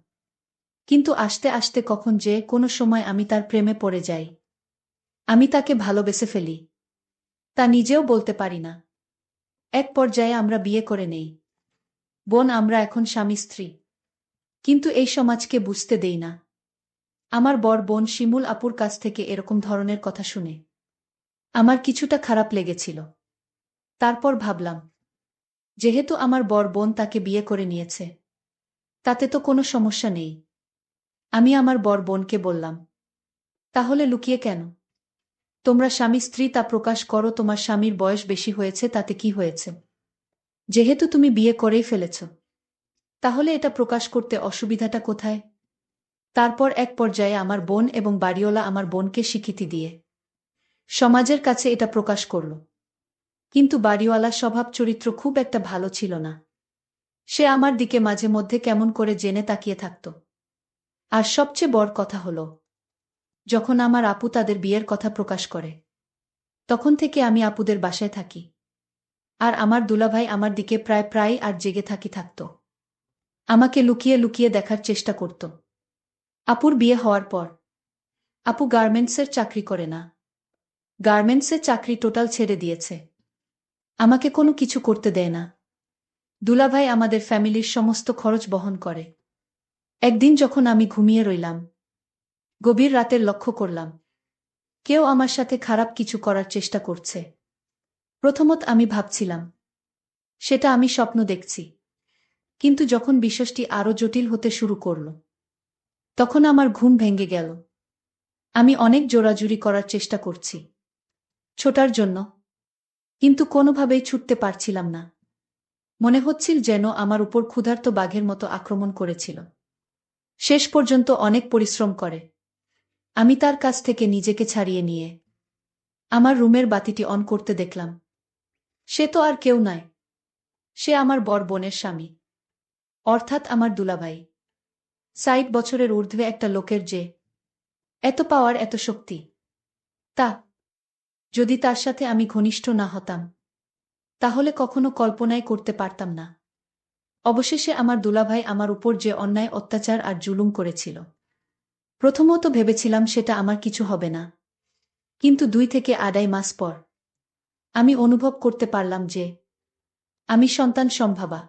কিন্তু আসতে আসতে কখন যে কোনো সময় আমি তার প্রেমে পড়ে যাই। আমি তাকে ভালোবেসে ফেলি, তা নিজেও বলতে পারি না। এক পর্যায়ে আমরা বিয়ে করে নেই। বোন আমরা এখন স্বামী স্ত্রী। কিন্তু এই সমাজকে বুঝতে দেই না। আমার বর বোন শিমুল আপুর কাছ থেকে এরকম ধরনের কথা শুনে আমার কিছুটা খারাপ লেগেছিল। তারপর ভাবলাম, যেহেতু আমার বর বোন তাকে বিয়ে করে নিয়েছে, তাতে তো কোনো সমস্যা নেই। আমি আমার বর বোনকে বললাম, তাহলে লুকিয়ে কেন? তোমরা স্বামী স্ত্রী তা প্রকাশ করো। তোমার স্বামীর বয়স বেশি হয়েছে তাতে কি হয়েছে? যেহেতু তুমি বিয়ে করেই ফেলেছ, তাহলে এটা প্রকাশ করতে অসুবিধাটা কোথায়? তারপর এক পর্যায়ে আমার বোন এবং বাড়িওয়ালা আমার বোনকে স্বীকৃতি দিয়ে সমাজের কাছে এটা প্রকাশ করল। কিন্তু বাড়িওয়ালার স্বভাব চরিত্র খুব একটা ভালো ছিল না। সে আমার দিকে মাঝে মধ্যে কেমন করে জেনে তাকিয়ে থাকত। আর সবচেয়ে বড় কথা হলো, যখন আমার আপু তাদের বিয়ের কথা প্রকাশ করে, তখন থেকে আমি আপুদের বাসায় থাকি। আর আমার দুলাভাই আমার দিকে প্রায় আর জেগে থাকত। আমাকে লুকিয়ে লুকিয়ে দেখার চেষ্টা করত। আপুর বিয়ে হওয়ার পর আপু গার্মেন্টসের চাকরি করে না। গার্মেন্টসের চাকরি টোটাল ছেড়ে দিয়েছে। আমাকে কোনো কিছু করতে দেয় না। দুলাভাই আমাদের ফ্যামিলির সমস্ত খরচ বহন করে। একদিন যখন আমি ঘুমিয়ে রইলাম, গভীর রাতের লক্ষ্য করলাম কেউ আমার সাথে খারাপ কিছু করার চেষ্টা করছে। প্রথমত আমি ভাবছিলাম সেটা আমি স্বপ্ন দেখছি, কিন্তু যখন বিষয়টি আরও জটিল হতে শুরু করল, তখন আমার ঘুম ভেঙে গেল। আমি অনেক জোরাজুরি করার চেষ্টা করছি ছোটার জন্য, কিন্তু কোনোভাবেই ছুটতে পারছিলাম না। মনে হচ্ছিল যেন আমার উপর ক্ষুধার্ত বাঘের মতো আক্রমণ করেছিল। শেষ পর্যন্ত অনেক পরিশ্রম করে আমি তার কাছ থেকে নিজেকে ছাড়িয়ে নিয়ে আমার রুমের বাতিটি অন করতে দেখলাম। সে তো আর কেউ নয়, সে আমার বড় বোনের স্বামী, অর্থাৎ আমার দুলাভাই। ৬০ বছরের ঊর্ধ্বে একটা লোকের যে এত পাওয়ার, এত শক্তি, তা যদি তার সাথে আমি ঘনিষ্ঠ না হতাম, তাহলে কখনো কল্পনাই করতে পারতাম না। অবশেষে আমার দুলাভাই আমার উপর যে অন্যায়, অত্যাচার আর জুলুম করেছিল, প্রথমত ভেবেছিলাম সেটা আমার কিছু হবে না, কিন্তু ২ থেকে ২.৫ মাস পর আমি অনুভব করতে পারলাম যে আমি সন্তান সম্ভাবা।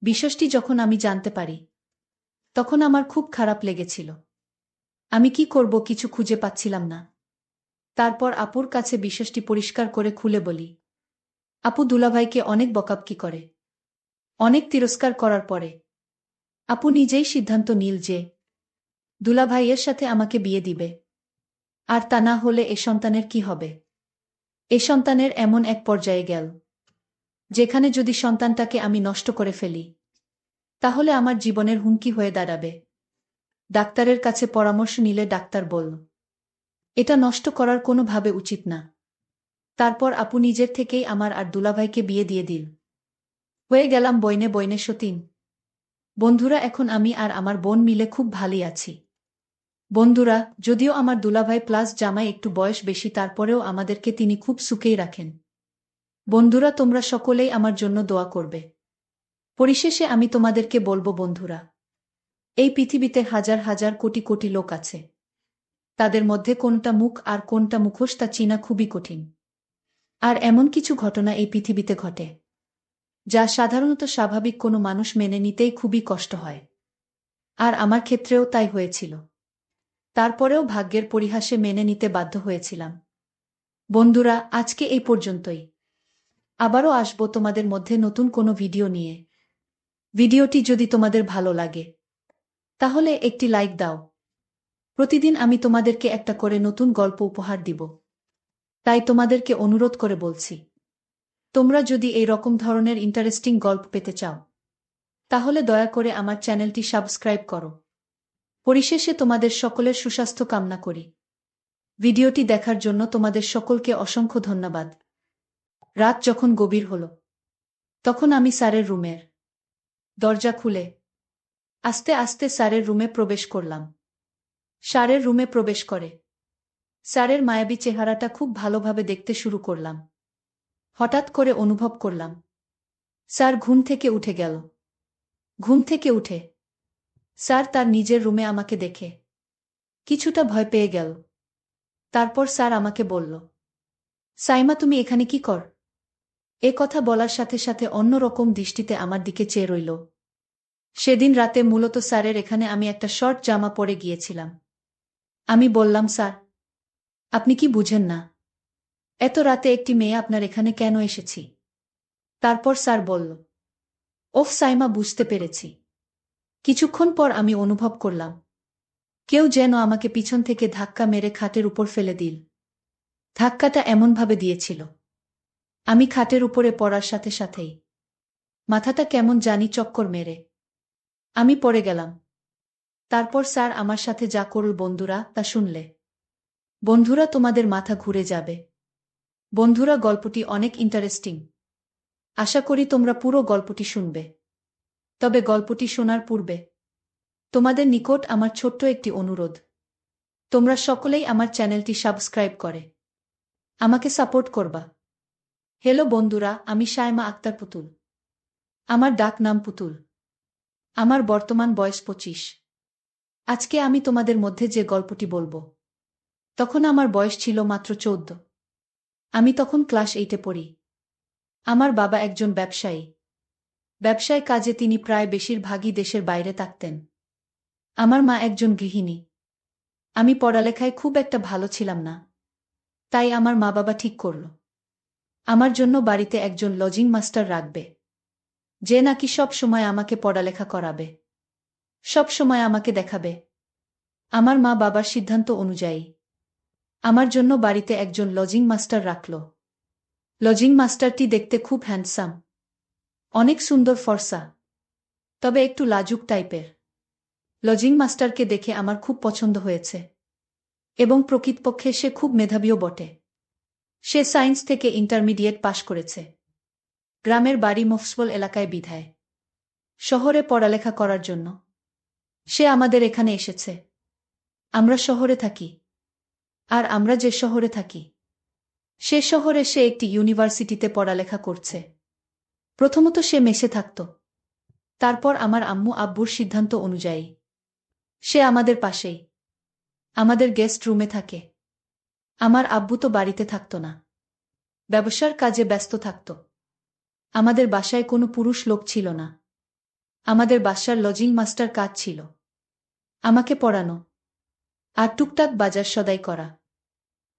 বিষয়টি যখন আমি জানতে পারি, তখন আমার খুব খারাপ লেগেছিল। আমি কি করব কিছু খুঁজে পাচ্ছিলাম না। তারপর আপুর কাছে বিষয়টি পরিষ্কার করে খুলে বলি। আপু দুলাভাইকে অনেক বকাবকি করে। অনেক তিরস্কার করার পরে আপু নিজেই সিদ্ধান্ত নিল যে দুলাভাইয়ের সাথে আমাকে বিয়ে দিবে, আর তা না হলে এ সন্তানের কি হবে। এ সন্তানের এমন এক পর্যায়ে গেল যেখানে যদি সন্তানটাকে আমি নষ্ট করে ফেলি, তাহলে আমার জীবনের হুমকি হয়ে দাঁড়াবে। ডাক্তারের কাছে পরামর্শ নিলে ডাক্তার বলল, এটা নষ্ট করার কোনোভাবে উচিত না। তারপর আপু নিজের থেকেই আমার আর দুলাভাইকে বিয়ে দিয়ে দিল। হয়ে গেলাম বইনে বইনে সতীন। বন্ধুরা, এখন আমি আর আমার বোন মিলে খুব ভালোই আছি। বন্ধুরা, যদিও আমার দুলাভাই প্লাস জামাই একটু বয়স বেশি, তারপরেও আমাদেরকে তিনি খুব সুখেই রাখেন। বন্ধুরা, তোমরা সকলেই আমার জন্য দোয়া করবে। পরিশেষে আমি তোমাদেরকে বলবো বন্ধুরা, এই পৃথিবীতে হাজার হাজার কোটি কোটি লোক আছে। তাদের মধ্যে কোনটা মুখ আর কোনটা মুখোশ তা চিনা খুবই কঠিন। আর এমন কিছু ঘটনা এই পৃথিবীতে ঘটে যা সাধারণত স্বাভাবিক কোনো মানুষ মেনে নিতেই খুবই কষ্ট হয়। আর আমার ক্ষেত্রেও তাই হয়েছিল। তারপরেও ভাগ্যের পরিহাসে মেনে নিতে বাধ্য হয়েছিলাম। বন্ধুরা, আজকে এই পর্যন্তই। আবারও আসবো তোমাদের মধ্যে নতুন কোনো ভিডিও নিয়ে। ভিডিওটি যদি তোমাদের ভালো লাগে, তাহলে একটি লাইক দাও। প্রতিদিন আমি তোমাদেরকে একটা করে নতুন গল্প উপহার দিব। তাই তোমাদেরকে অনুরোধ করে বলছি, তোমরা যদি এই রকম ধরনের ইন্টারেস্টিং গল্প পেতে চাও, তাহলে দয়া করে আমার চ্যানেলটি সাবস্ক্রাইব করো। পরিশেষে তোমাদের সকলের সুস্বাস্থ্য কামনা করি। ভিডিওটি দেখার জন্য তোমাদের সকলকে অসংখ্য ধন্যবাদ। রাত যখন গভীর হল, তখন আমি স্যারের রুমের দরজা খুলে আস্তে আস্তে স্যারের রুমে প্রবেশ করলাম। স্যারের রুমে প্রবেশ করে স্যারের মায়াবী চেহারাটা খুব ভালোভাবে দেখতে শুরু করলাম। হঠাৎ করে অনুভব করলাম স্যার ঘুম থেকে উঠে গেল। ঘুম থেকে উঠে স্যার তার নিজের রুমে আমাকে দেখে কিছুটা ভয় পেয়ে গেল। তারপর স্যার আমাকে বলল, সাইমা, তুমি এখানে কি কর? এ কথা বলার সাথে সাথে অন্যরকম দৃষ্টিতে আমার দিকে চেয়ে রইল। সেদিন রাতে মূলত স্যারের এখানে আমি একটা শর্ট জামা পরে গিয়েছিলাম। আমি বললাম, স্যার, আপনি কি বুঝেন না এত রাতে একটি মেয়ে আপনার এখানে কেন এসেছি? তারপর স্যার বলল, ওফ সাইমা, বুঝতে পেরেছি। কিছুক্ষণ পর আমি অনুভব করলাম কেউ যেন আমাকে পিছন থেকে ধাক্কা মেরে খাটের উপর ফেলে দিল। ধাক্কাটা এমনভাবে দিয়েছিল, আমি খাটের উপরে পড়ার সাথে সাথেই মাথাটা কেমন জানি চক্কর মেরে আমি পড়ে গেলাম। তারপর স্যার আমার সাথে যা করল বন্ধুরা, তা শুনলে বন্ধুরা তোমাদের মাথা ঘুরে যাবে। বন্ধুরা, গল্পটি অনেক ইন্টারেস্টিং। আশা করি তোমরা পুরো গল্পটি শুনবে। তবে গল্পটি শোনার পূর্বে তোমাদের নিকট আমার ছোট্ট একটি অনুরোধ, তোমরা সকলেই আমার চ্যানেলটি সাবস্ক্রাইব করে আমাকে সাপোর্ট করবা। হ্যালো বন্ধুরা, আমি সাইমা আক্তার পুতুল। আমার ডাক নাম পুতুল। আমার বর্তমান বয়স ২৫। আজকে আমি তোমাদের মধ্যে যে গল্পটি বলবো, তখন আমার বয়স ছিল মাত্র ১৪। আমি তখন ক্লাস 8-এ পড়ি। আমার বাবা একজন ব্যবসায়ী। ব্যবসায় কাজে তিনি প্রায় বেশিরভাগই দেশের বাইরে থাকতেন। আমার মা একজন গৃহিণী। আমি পড়ালেখায় খুব একটা ভালো ছিলাম না। তাই আমার মা বাবা ঠিক করল আমার জন্য বাড়িতে একজন লজিং মাস্টার রাখবে, যে নাকি সব সময় আমাকে পড়ালেখা করাবে, সব সময় আমাকে দেখাবে। আমার মা বাবার সিদ্ধান্ত অনুযায়ী আমার জন্য বাড়িতে একজন লজিং মাস্টার রাখল। লজিং মাস্টারটি দেখতে খুব হ্যান্ডসাম, অনেক সুন্দর ফর্সা, তবে একটু লাজুক টাইপের। লজিং মাস্টারকে দেখে আমার খুব পছন্দ হয়েছে এবং প্রকৃতপক্ষে সে খুব মেধাবীও বটে। সে সায়েন্স থেকে ইন্টারমিডিয়েট পাশ করেছে। গ্রামের বাড়ি মফস্বল এলাকায় বিধায় শহরে পড়ালেখা করার জন্য সে আমাদের এখানে এসেছে। আমরা শহরে থাকি, আর আমরা যে শহরে থাকি সে শহরে সে একটি ইউনিভার্সিটিতে পড়ালেখা করছে। প্রথমত সে মেসে থাকত, তারপর আমার আম্মু আব্বুর সিদ্ধান্ত অনুযায়ী সে আমাদের পাশেই আমাদের গেস্ট রুমে থাকে। আমার আব্বু তো বাড়িতে থাকত না, ব্যবসার কাজে ব্যস্ত থাকত। আমাদের বাসায় কোনো পুরুষ লোক ছিল না। আমাদের বাসার লজিং মাস্টার কাজ ছিল আমাকে পড়ানো আর টুকটাক বাজার সদাই করা,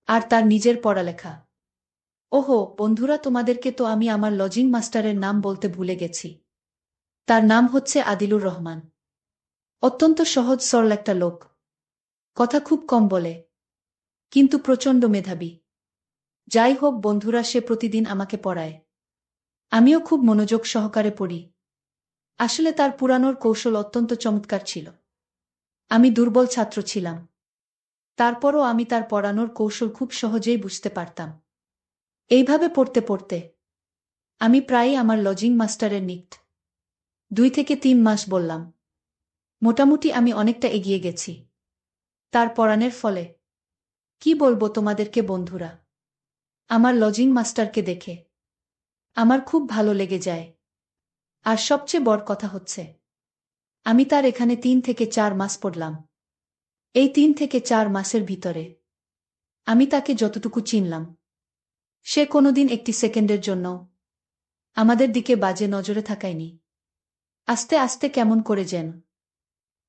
আর তার নিজের পড়ালেখা। ওহো বন্ধুরা, তোমাদেরকে তো আমি আমার লজিং মাস্টারের নাম বলতে ভুলে গেছি। তার নাম হচ্ছে আদিলুর রহমান। অত্যন্ত সহজ সরল একটা লোক, কথা খুব কম বলে, কিন্তু প্রচণ্ড মেধাবী। যাই হোক বন্ধুরা, সে প্রতিদিন আমাকে পড়ায়। আমিও খুব মনোযোগ সহকারে পড়ি। আসলে তার পুরানোর কৌশল অত্যন্ত চমৎকার ছিল। আমি দুর্বল ছাত্র ছিলাম, তারপরও আমি তার পড়ানোর কৌশল খুব সহজেই বুঝতে পারতাম। এইভাবে পড়তে পড়তে আমি প্রায়ই আমার লজিং মাস্টারের নিকট 2 থেকে 3 মাস বললাম। মোটামুটি আমি অনেকটা এগিয়ে গেছি তার পড়ানোর ফলে। কি বলবো তোমাদেরকে বন্ধুরা, আমার লজিং মাস্টারকে দেখে আমার খুব ভালো লেগে যায়। আর সবচেয়ে বড় কথা হচ্ছে আমি তার এখানে 3 থেকে 4 মাস পড়লাম। এই 3 থেকে 4 মাসের ভিতরে আমি তাকে যতটুকু চিনলাম, সে কোনোদিন একটি সেকেন্ডের জন্য আমাদের দিকে বাজে নজরে তাকায়নি। আস্তে আস্তে কেমন করে যেন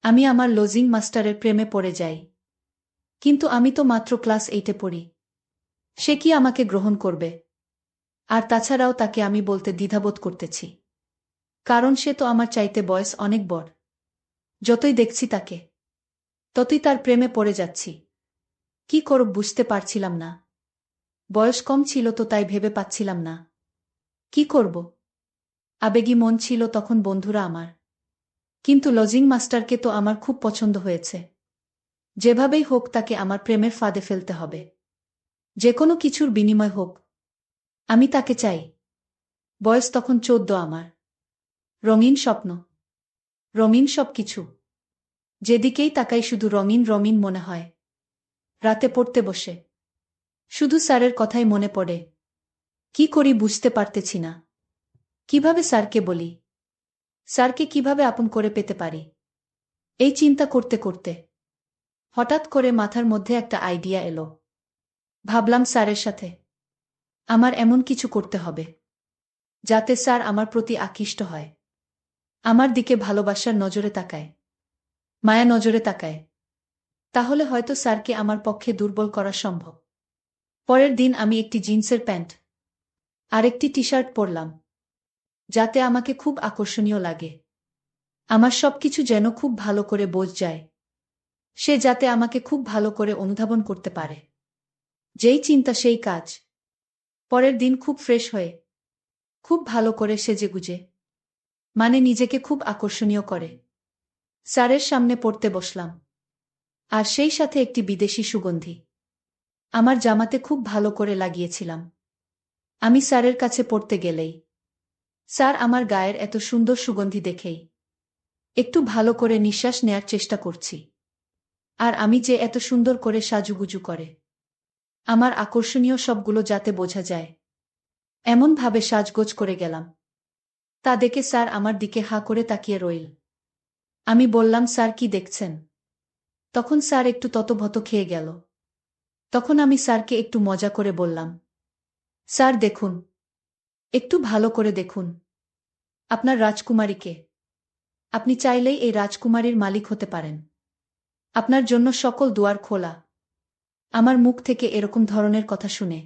আমি আমার লজিং মাস্টারের প্রেমে পড়ে যাই। কিন্তু আমি তো মাত্র ক্লাস 8-এ পড়ি, সে কি আমাকে গ্রহণ করবে? আর তাছাড়াও তাকে আমি বলতে দ্বিধাবোধ করতেছি, কারণ সে তো আমার চাইতে বয়স অনেক বড়। যতই দেখছি তাকে, ততই তার প্রেমে পড়ে যাচ্ছি। কি করব বুঝতে পারছিলাম না। বয়স কম ছিল তো, তাই ভেবে পাচ্ছিলাম না কি করব। আবেগী মন ছিল তখন বন্ধুরা আমার। কিন্তু লজিং মাস্টারকে তো আমার খুব পছন্দ হয়েছে। যেভাবেই হোক তাকে আমার প্রেমের ফাঁদে ফেলতে হবে, যে কোনো কিছুর বিনিময় হোক। আমি তাকে চাই। বয়স তখন 14 আমার। রঙিন স্বপ্ন, রঙিন সব কিছু। যেদিকেই তাকাই শুধু রঙিন রঙিন মনে হয়। রাতে পড়তে বসে শুধু স্যারের কথাই মনে পড়ে। কি করি বুঝতে পারতেছি না। কিভাবে স্যারকে বলি, স্যারকে কিভাবে আপন করে পেতে পারি। এই চিন্তা করতে করতে হঠাৎ করে মাথার মধ্যে একটা আইডিয়া এলো। ভাবলাম স্যারের সাথে আমার এমন কিছু করতে হবে যাতে স্যার আমার প্রতি আকৃষ্ট হয়, আমার দিকে ভালোবাসার নজরে তাকায়, মায়া নজরে তাকায়। তাহলে হয়তো স্যারকে আমার পক্ষে দুর্বল করা সম্ভব। পরের দিন আমি একটি জিন্সের প্যান্ট আর একটি টি শার্ট পরলাম, যাতে আমাকে খুব আকর্ষণীয় লাগে। আমার সবকিছু যেন খুব ভালো করে বোঝ যায়, সে যাতে আমাকে খুব ভালো করে অনুধাবন করতে পারে। যেই চিন্তা সেই কাজ। পরের দিন খুব ফ্রেশ হয়ে, খুব ভালো করে সেজেগুজে, মানে নিজেকে খুব আকর্ষণীয় করে স্যারের সামনে পড়তে বসলাম। আর সেই সাথে একটি বিদেশি সুগন্ধি আমার জামাতে খুব ভালো করে লাগিয়েছিলাম। আমি স্যারের কাছে পড়তে গেলেই স্যার আমার গায়ের এত সুন্দর সুগন্ধি দেখেই একটু ভালো করে নিঃশ্বাস নেয়ার চেষ্টা করছি। আর আমি যে এত সুন্দর করে সাজুগুজু করে আমার আকর্ষণীয় সবগুলো যাতে বোঝা যায় এমনভাবে সাজগোজ করে গেলাম, তা দেখে স্যার আমার দিকে হাঁ করে তাকিয়ে রইল। আমি বললাম, স্যার কি দেখছেন? তখন স্যার একটু ততভত খেয়ে গেল। তখন আমি স্যারকে একটু মজা করে বললাম, স্যার দেখুন, একটু ভালো করে দেখুন আপনার রাজকুমারীকে। আপনি চাইলেই এই রাজকুমারীর মালিক হতে পারেন। আপনার জন্য সকল দুয়ার খোলা। আমার মুখ থেকে এরকম ধরনের কথা শুনে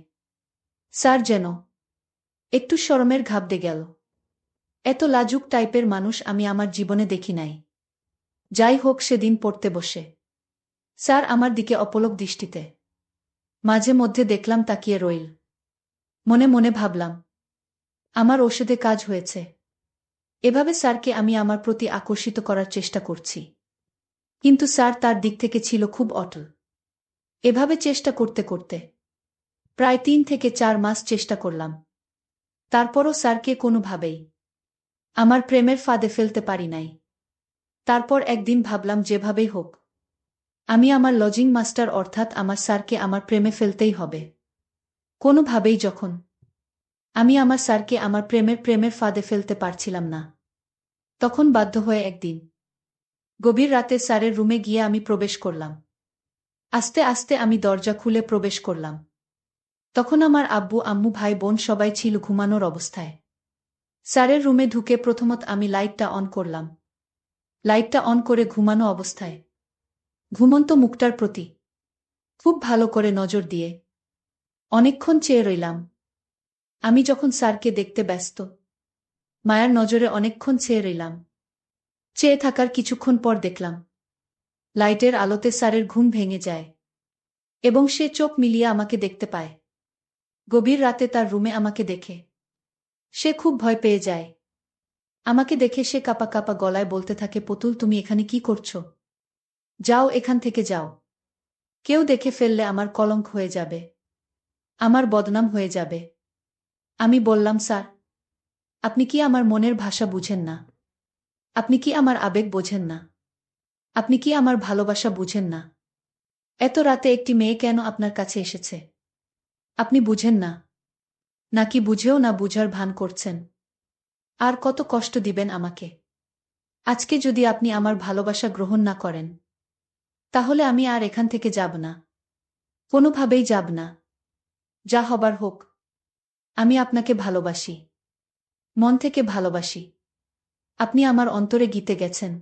স্যার যেন একটু শরমের ঘাবড়ে গেল। এত লাজুক টাইপের মানুষ আমি আমার জীবনে দেখি নাই। যাই হোক, সেদিন পড়তে বসে স্যার আমার দিকে অপলক দৃষ্টিতে মাঝে মধ্যে দেখলাম তাকিয়ে রইল। মনে মনে ভাবলাম, আমার ওষুধে কাজ হয়েছে। এভাবে স্যারকে আমি আমার প্রতি আকর্ষিত করার চেষ্টা করছি, কিন্তু স্যার তার দিক থেকে ছিল খুব অটল। এভাবে চেষ্টা করতে করতে প্রায় ৩ থেকে ৪ মাস চেষ্টা করলাম। তারপরও স্যারকে কোনোভাবেই আমার প্রেমের ফাঁদে ফেলতে পারি নাই। তারপর একদিন ভাবলাম, যেভাবেই হোক আমি আমার লজিং মাস্টার অর্থাৎ আমার স্যারকে আমার প্রেমে ফেলতেই হবে কোনোভাবেই। যখন আমি আমার স্যারকে আমার প্রেমের ফাঁদে ফেলতে পারছিলাম না, তখন বাধ্য হয়ে একদিন গভীর রাতে স্যারের রুমে গিয়ে আমি প্রবেশ করলাম। আস্তে আস্তে আমি দরজা খুলে প্রবেশ করলাম। তখন আমার আব্বু আম্মু ভাই বোন সবাই ছিল ঘুমানোর অবস্থায়। স্যারের রুমে ঢুকে প্রথমত আমি লাইটটা অন করলাম। লাইটটা অন করে ঘুমানো অবস্থায় ঘুমন্ত মুখটার প্রতি খুব ভালো করে নজর দিয়ে অনেকক্ষণ চেয়ে রইলাম। আমি যখন স্যারকে দেখতে ব্যস্ত মায়ার নজরে অনেকক্ষণ চেয়ে রইলাম। চেয়ে থাকার কিছুক্ষণ পর দেখলাম লাইটের আলোতে স্যারের ঘুম ভেঙে যায় এবং সে চোখ মিলিয়ে আমাকে দেখতে পায়। গভীর রাতে তার রুমে আমাকে দেখে সে খুব ভয় পেয়ে যায়। আমাকে দেখে সে কাঁপা কাঁপা গলায় বলতে থাকে, পুতুল তুমি এখানে কি করছো? যাও, এখান থেকে যাও। কেউ দেখে ফেললে আমার কলঙ্ক হয়ে যাবে, আমার বদনাম হয়ে যাবে। আমি বললাম, স্যার আপনি কি আমার মনের ভাষা বুঝেন না? আপনি কি আমার আবেগ বোঝেন না? আপনি কি আমার ভালোবাসা বুঝেন না? এত রাতে একটি মেয়ে কেন আপনার কাছে এসেছে? আপনি বুঝেন না? নাকি বুঝেও না বুঝার ভান করছেন? আর কত কষ্ট দিবেন আমাকে? আজকে যদি আপনি আমার ভালোবাসা গ্রহণ না করেন, তাহলে আমি আর এখান থেকে যাব না, কোনোভাবেই যাব না। যা হবার হোক। আমি আপনাকে ভালোবাসি, মন থেকে ভালোবাসি। আপনি আমার অন্তরে গিতে গেছেন।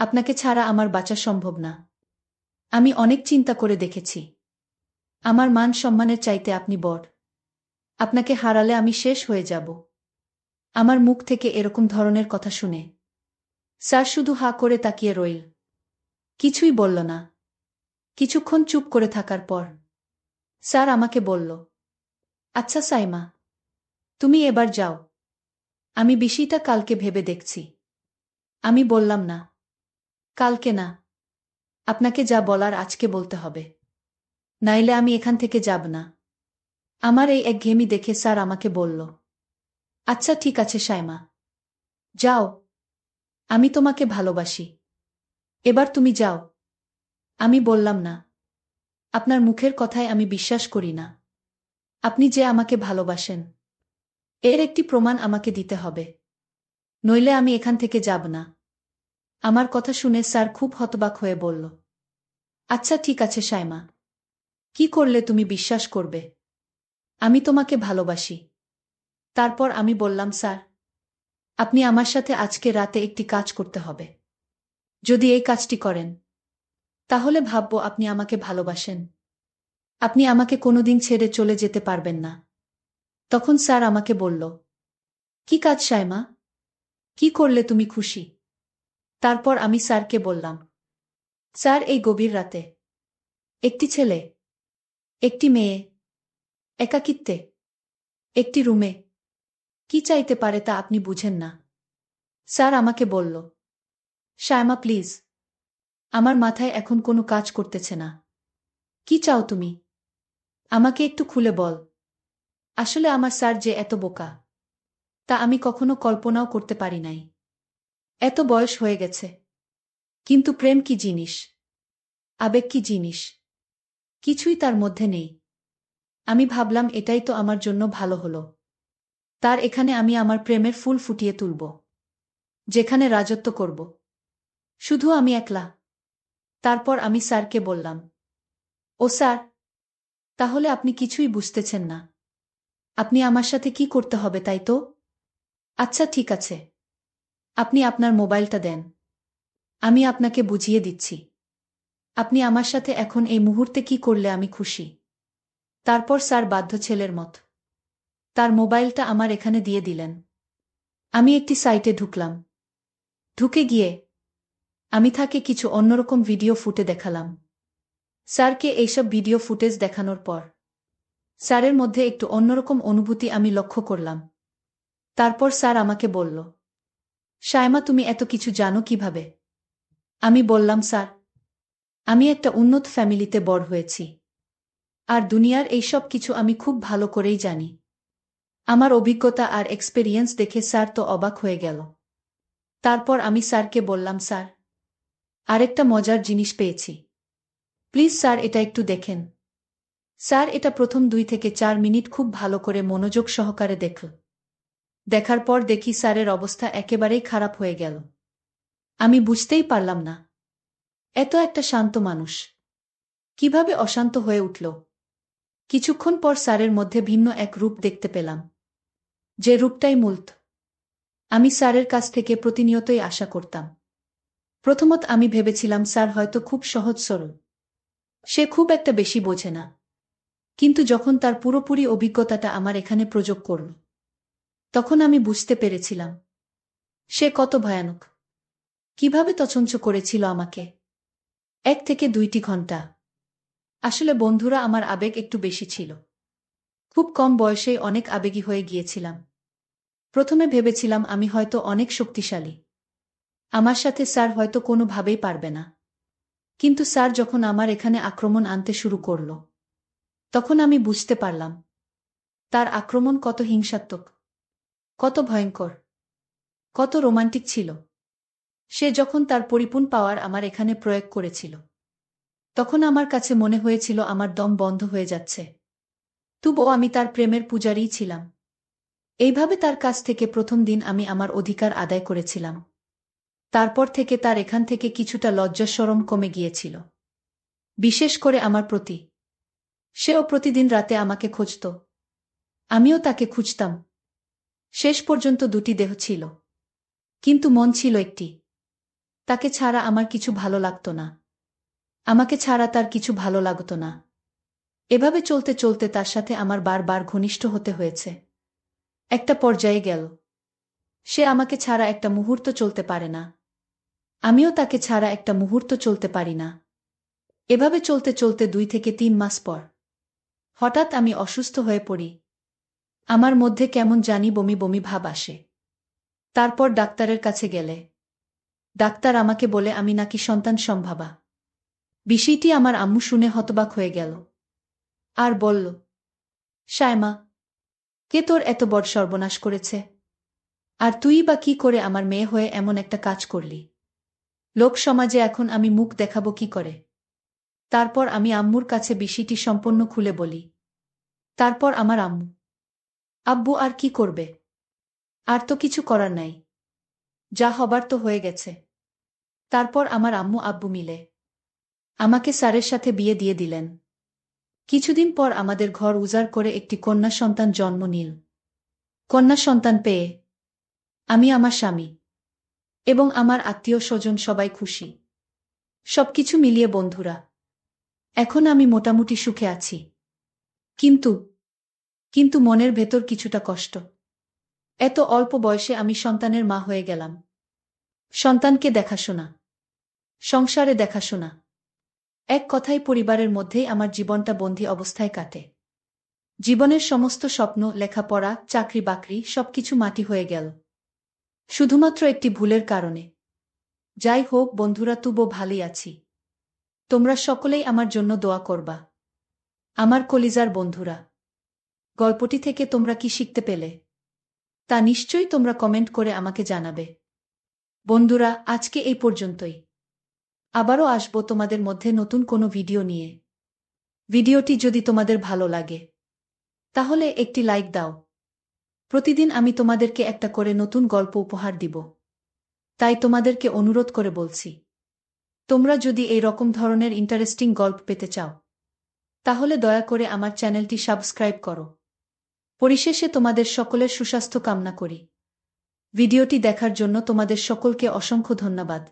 আপনাকে ছাড়া আমার বাঁচা সম্ভব না। আমি অনেক চিন্তা করে দেখেছি, আমার মান সম্মানের চাইতে আপনি বড়। আপনাকে হারালে আমি শেষ হয়ে যাব। আমার মুখ থেকে এরকম ধরনের কথা শুনে স্যার শুধু হাঁ করে তাকিয়ে রইল, কিছুই বলল না। কিছুক্ষণ চুপ করে থাকার পর স্যার আমাকে বলল, আচ্ছা সাইমা, তুমি এবার যাও। আমি বিষয়টা কালকে ভেবে দেখছি। আমি বললাম, না, কালকে না। আপনাকে যা বলার আজকে বলতে হবে, নাইলে আমি এখান থেকে যাব না। আমার এই একঘেয়েমি দেখে স্যার আমাকে বলল, আচ্ছা ঠিক আছে সাইমা, যাও। আমি তোমাকে ভালোবাসি, এবার তুমি যাও। আমি বললাম, না, আপনার মুখের কথায় আমি বিশ্বাস করি না। আপনি যে আমাকে ভালোবাসেন, এর একটি প্রমাণ আমাকে দিতে হবে, নইলে আমি এখান থেকে যাব না। আমার কথা শুনে স্যার খুব হতবাক হয়ে বলল, আচ্ছা ঠিক আছে সাইমা, কি করলে তুমি বিশ্বাস করবে আমি তোমাকে ভালোবাসি? তারপর আমি বললাম, স্যার আপনি আমার সাথে আজকে রাতে একটি কাজ করতে হবে। যদি এই কাজটি করেন, তাহলে ভাবব আপনি আমাকে ভালোবাসেন। আপনি আমাকে কোনোদিন ছেড়ে চলে যেতে পারবেন না। তখন স্যার আমাকে বলল, কি কাজ সাইমা? কি করলে তুমি খুশি? তারপর আমি স্যারকে বললাম, স্যার এই গভীর রাতে একটি ছেলে, একটি মেয়ে, একাকিত্বে একটি রুমে কি চাইতে পারে তা আপনি বুঝেন না। স্যার আমাকে বলল, সায়মা প্লিজ, আমার মাথায় এখন কোনো কাজ করতেছে না। কি চাও তুমি? আমাকে একটু খুলে বল। আসলে আমার স্যার যে এত বোকা, তা আমি কখনো কল্পনাও করতে পারি নাই। এত বয়স হয়ে গেছে, কিন্তু প্রেম কি জিনিস, আবেগ কি জিনিস, কিছুই তার মধ্যে নেই। আমি ভাবলাম এটাই তো আমার জন্য ভালো হলো। তার এখানে আমি আমার প্রেমের ফুল ফুটিয়ে তুলব, যেখানে রাজত্ব করব শুধু আমি একলা। তারপর আমি স্যারকে বললাম, ও স্যার, তাহলে আপনি কিছুই বুঝতেছেন না। আপনি আমার সাথে কি করতে হবে তাই তো? আচ্ছা ঠিক আছে, আপনি আপনার মোবাইলটা দেন, আমি আপনাকে বুঝিয়ে দিচ্ছি। আপনি আমার সাথে এখন এই মুহূর্তে কি করলে আমি খুশি। তারপর স্যার বাধ্য ছেলের মত তার মোবাইলটা আমার এখানে দিয়ে দিলেন। আমি একটি সাইটে ঢুকলাম। ঢুকে গিয়ে আমি তাকে কিছু অন্যরকম ভিডিও ফুটে দেখালাম। স্যারকে এইসব ভিডিও ফুটেজ দেখানোর পর স্যারের মধ্যে একটু অন্যরকম অনুভূতি আমি লক্ষ্য করলাম। তারপর স্যার আমাকে বলল, শায়মা তুমি এত কিছু জানো কিভাবে? আমি বললাম, স্যার আমি একটা উন্নত ফ্যামিলিতে বড় হয়েছি, আর দুনিয়ার এই সব কিছু আমি খুব ভালো করেই জানি। আমার অভিজ্ঞতা আর এক্সপেরিয়েন্স দেখে স্যার তো অবাক হয়ে গেল। তারপর আমি স্যারকে বললাম, স্যার আরেকটা মজার জিনিস পেয়েছি, প্লিজ স্যার এটা একটু দেখেন। স্যার এটা প্রথম 2 থেকে 4 মিনিট খুব ভালো করে মনোযোগ সহকারে দেখল। দেখার পর দেখি স্যারের অবস্থা একেবারেই খারাপ হয়ে গেল। আমি বুঝতেই পারলাম না, এত একটা শান্ত মানুষ কিভাবে অশান্ত হয়ে উঠল। কিছুক্ষণ পর স্যারের মধ্যে ভিন্ন এক রূপ দেখতে পেলাম, যে রূপটাই মূলত আমি স্যারের কাছ থেকে প্রতিনিয়তই আশা করতাম। প্রথমত আমি ভেবেছিলাম স্যার হয়তো খুব সহজ সরল, সে খুব একটা বেশি বোঝে না। কিন্তু যখন তার পুরোপুরি অভিজ্ঞতাটা আমার এখানে প্রয়োগ করল, তখন আমি বুঝতে পেরেছিলাম সে কত ভয়ানক, কিভাবে তছঞ্চ করেছিল আমাকে 1 থেকে 2টি ঘন্টা। আসলে বন্ধুরা, আমার আবেগ একটু বেশি ছিল। খুব কম বয়সেই অনেক আবেগী হয়ে গিয়েছিলাম। প্রথমে ভেবেছিলাম আমি হয়তো অনেক শক্তিশালী, আমার সাথে স্যার হয়তো কোনোভাবেই পারবে না। কিন্তু স্যার যখন আমার এখানে আক্রমণ আনতে শুরু করল, তখন আমি বুঝতে পারলাম তার আক্রমণ কত হিংসাত্মক, কত ভয়ঙ্কর, কত রোমান্টিক ছিল। সে যখন তার পরিপূর্ণ পাওয়ার আমার এখানে প্রয়োগ করেছিল, তখন আমার কাছে মনে হয়েছিল আমার দম বন্ধ হয়ে যাচ্ছে। তবুও আমি তার প্রেমের পূজারীই ছিলাম। এইভাবে তার কাছ থেকে প্রথম দিন আমি আমার অধিকার আদায় করেছিলাম। তারপর থেকে তার এখান থেকে কিছুটা লজ্জা শরম কমে গিয়েছিল, বিশেষ করে আমার প্রতি। সেও প্রতিদিন রাতে আমাকে খুঁজত, আমিও তাকে খুঁজতাম। শেষ পর্যন্ত 2টি দেহ ছিল, কিন্তু মন ছিল একটি। তাকে ছাড়া আমার কিছু ভালো লাগত না, আমাকে ছাড়া তার কিছু ভালো লাগত না। এভাবে চলতে চলতে তার সাথে আমার বারবার ঘনিষ্ঠ হতে হয়েছে। একটা পর্যায়ে গেল সে আমাকে ছাড়া একটা মুহূর্ত চলতে পারে না, আমিও তাকে ছাড়া একটা মুহূর্ত চলতে পারি না। এভাবে চলতে চলতে 2 থেকে 3 মাস পর হঠাৎ আমি অসুস্থ হয়ে পড়ি। আমার মধ্যে কেমন জানি বমি বমি ভাব আসে। তারপর ডাক্তারের কাছে গেলে ডাক্তার আমাকে বলে আমি নাকি সন্তান সম্ভাবা। বিষয়টি আমার আম্মু শুনে হতবাক হয়ে গেল আর বলল, শায়মা, কে তোর এত বড় সর্বনাশ করেছে? আর তুই বা কি করে আমার মেয়ে হয়ে এমন একটা কাজ করলি? লোক সমাজে এখন আমি মুখ দেখাবো কি করে? তারপর আমি আম্মুর কাছে বিষয়টি সম্পূর্ণ খুলে বলি। তারপর আমার আম্মু, আব্বু আর কি করবে? আর তো কিছু করার নাই, যা হবার তো হয়ে গেছে। তারপর আমার আম্মু আব্বু মিলে আমাকে স্যারের সাথে বিয়ে দিয়ে দিলেন। কিছুদিন পর আমাদের ঘর উজাড় করে একটি কন্যা সন্তান জন্ম নিল। কন্যা সন্তান পেয়ে আমি, আমার স্বামী এবং আমার আত্মীয় স্বজন সবাই খুশি। সবকিছু মিলিয়ে বন্ধুরা, এখন আমি মোটামুটি সুখে আছি। কিন্তু কিন্তু মনের ভেতর কিছুটা কষ্ট। এত অল্প বয়সে আমি সন্তানের মা হয়ে গেলাম। সন্তানকে দেখাশোনা, সংসারে দেখাশোনা, এক কথায় পরিবারের মধ্যেই আমার জীবনটা বন্দী অবস্থায় কাটে। জীবনের সমস্ত স্বপ্ন, লেখাপড়া, চাকরি বাকরি সবকিছু মাটি হয়ে গেল শুধুমাত্র একটি ভুলের কারণে। যাই হোক বন্ধুরা, তবুও ভালোই আছি। তোমরা সকলেই আমার জন্য দোয়া করবা। আমার কলিজার বন্ধুরা, গল্পটি থেকে তোমরা কি শিখতে পেলে তা নিশ্চয়ই তোমরা কমেন্ট করে আমাকে জানাবে। বন্ধুরা, আজকে এই পর্যন্তই। আবারও আসবো তোমাদের মধ্যে নতুন কোনো ভিডিও নিয়ে। ভিডিওটি যদি তোমাদের ভালো লাগে তাহলে একটি লাইক দাও। প্রতিদিন আমি তোমাদেরকে একটা করে নতুন গল্প উপহার দিব, তাই তোমাদেরকে অনুরোধ করে বলছি, তোমরা যদি এই রকম ধরনের ইন্টারেস্টিং গল্প পেতে চাও তাহলে দয়া করে আমার চ্যানেলটি সাবস্ক্রাইব করো। পরিশেষে তোমাদের সকলের সুস্বাস্থ্য কামনা করি। ভিডিওটি দেখার জন্য তোমাদের সকলকে অসংখ্য ধন্যবাদ।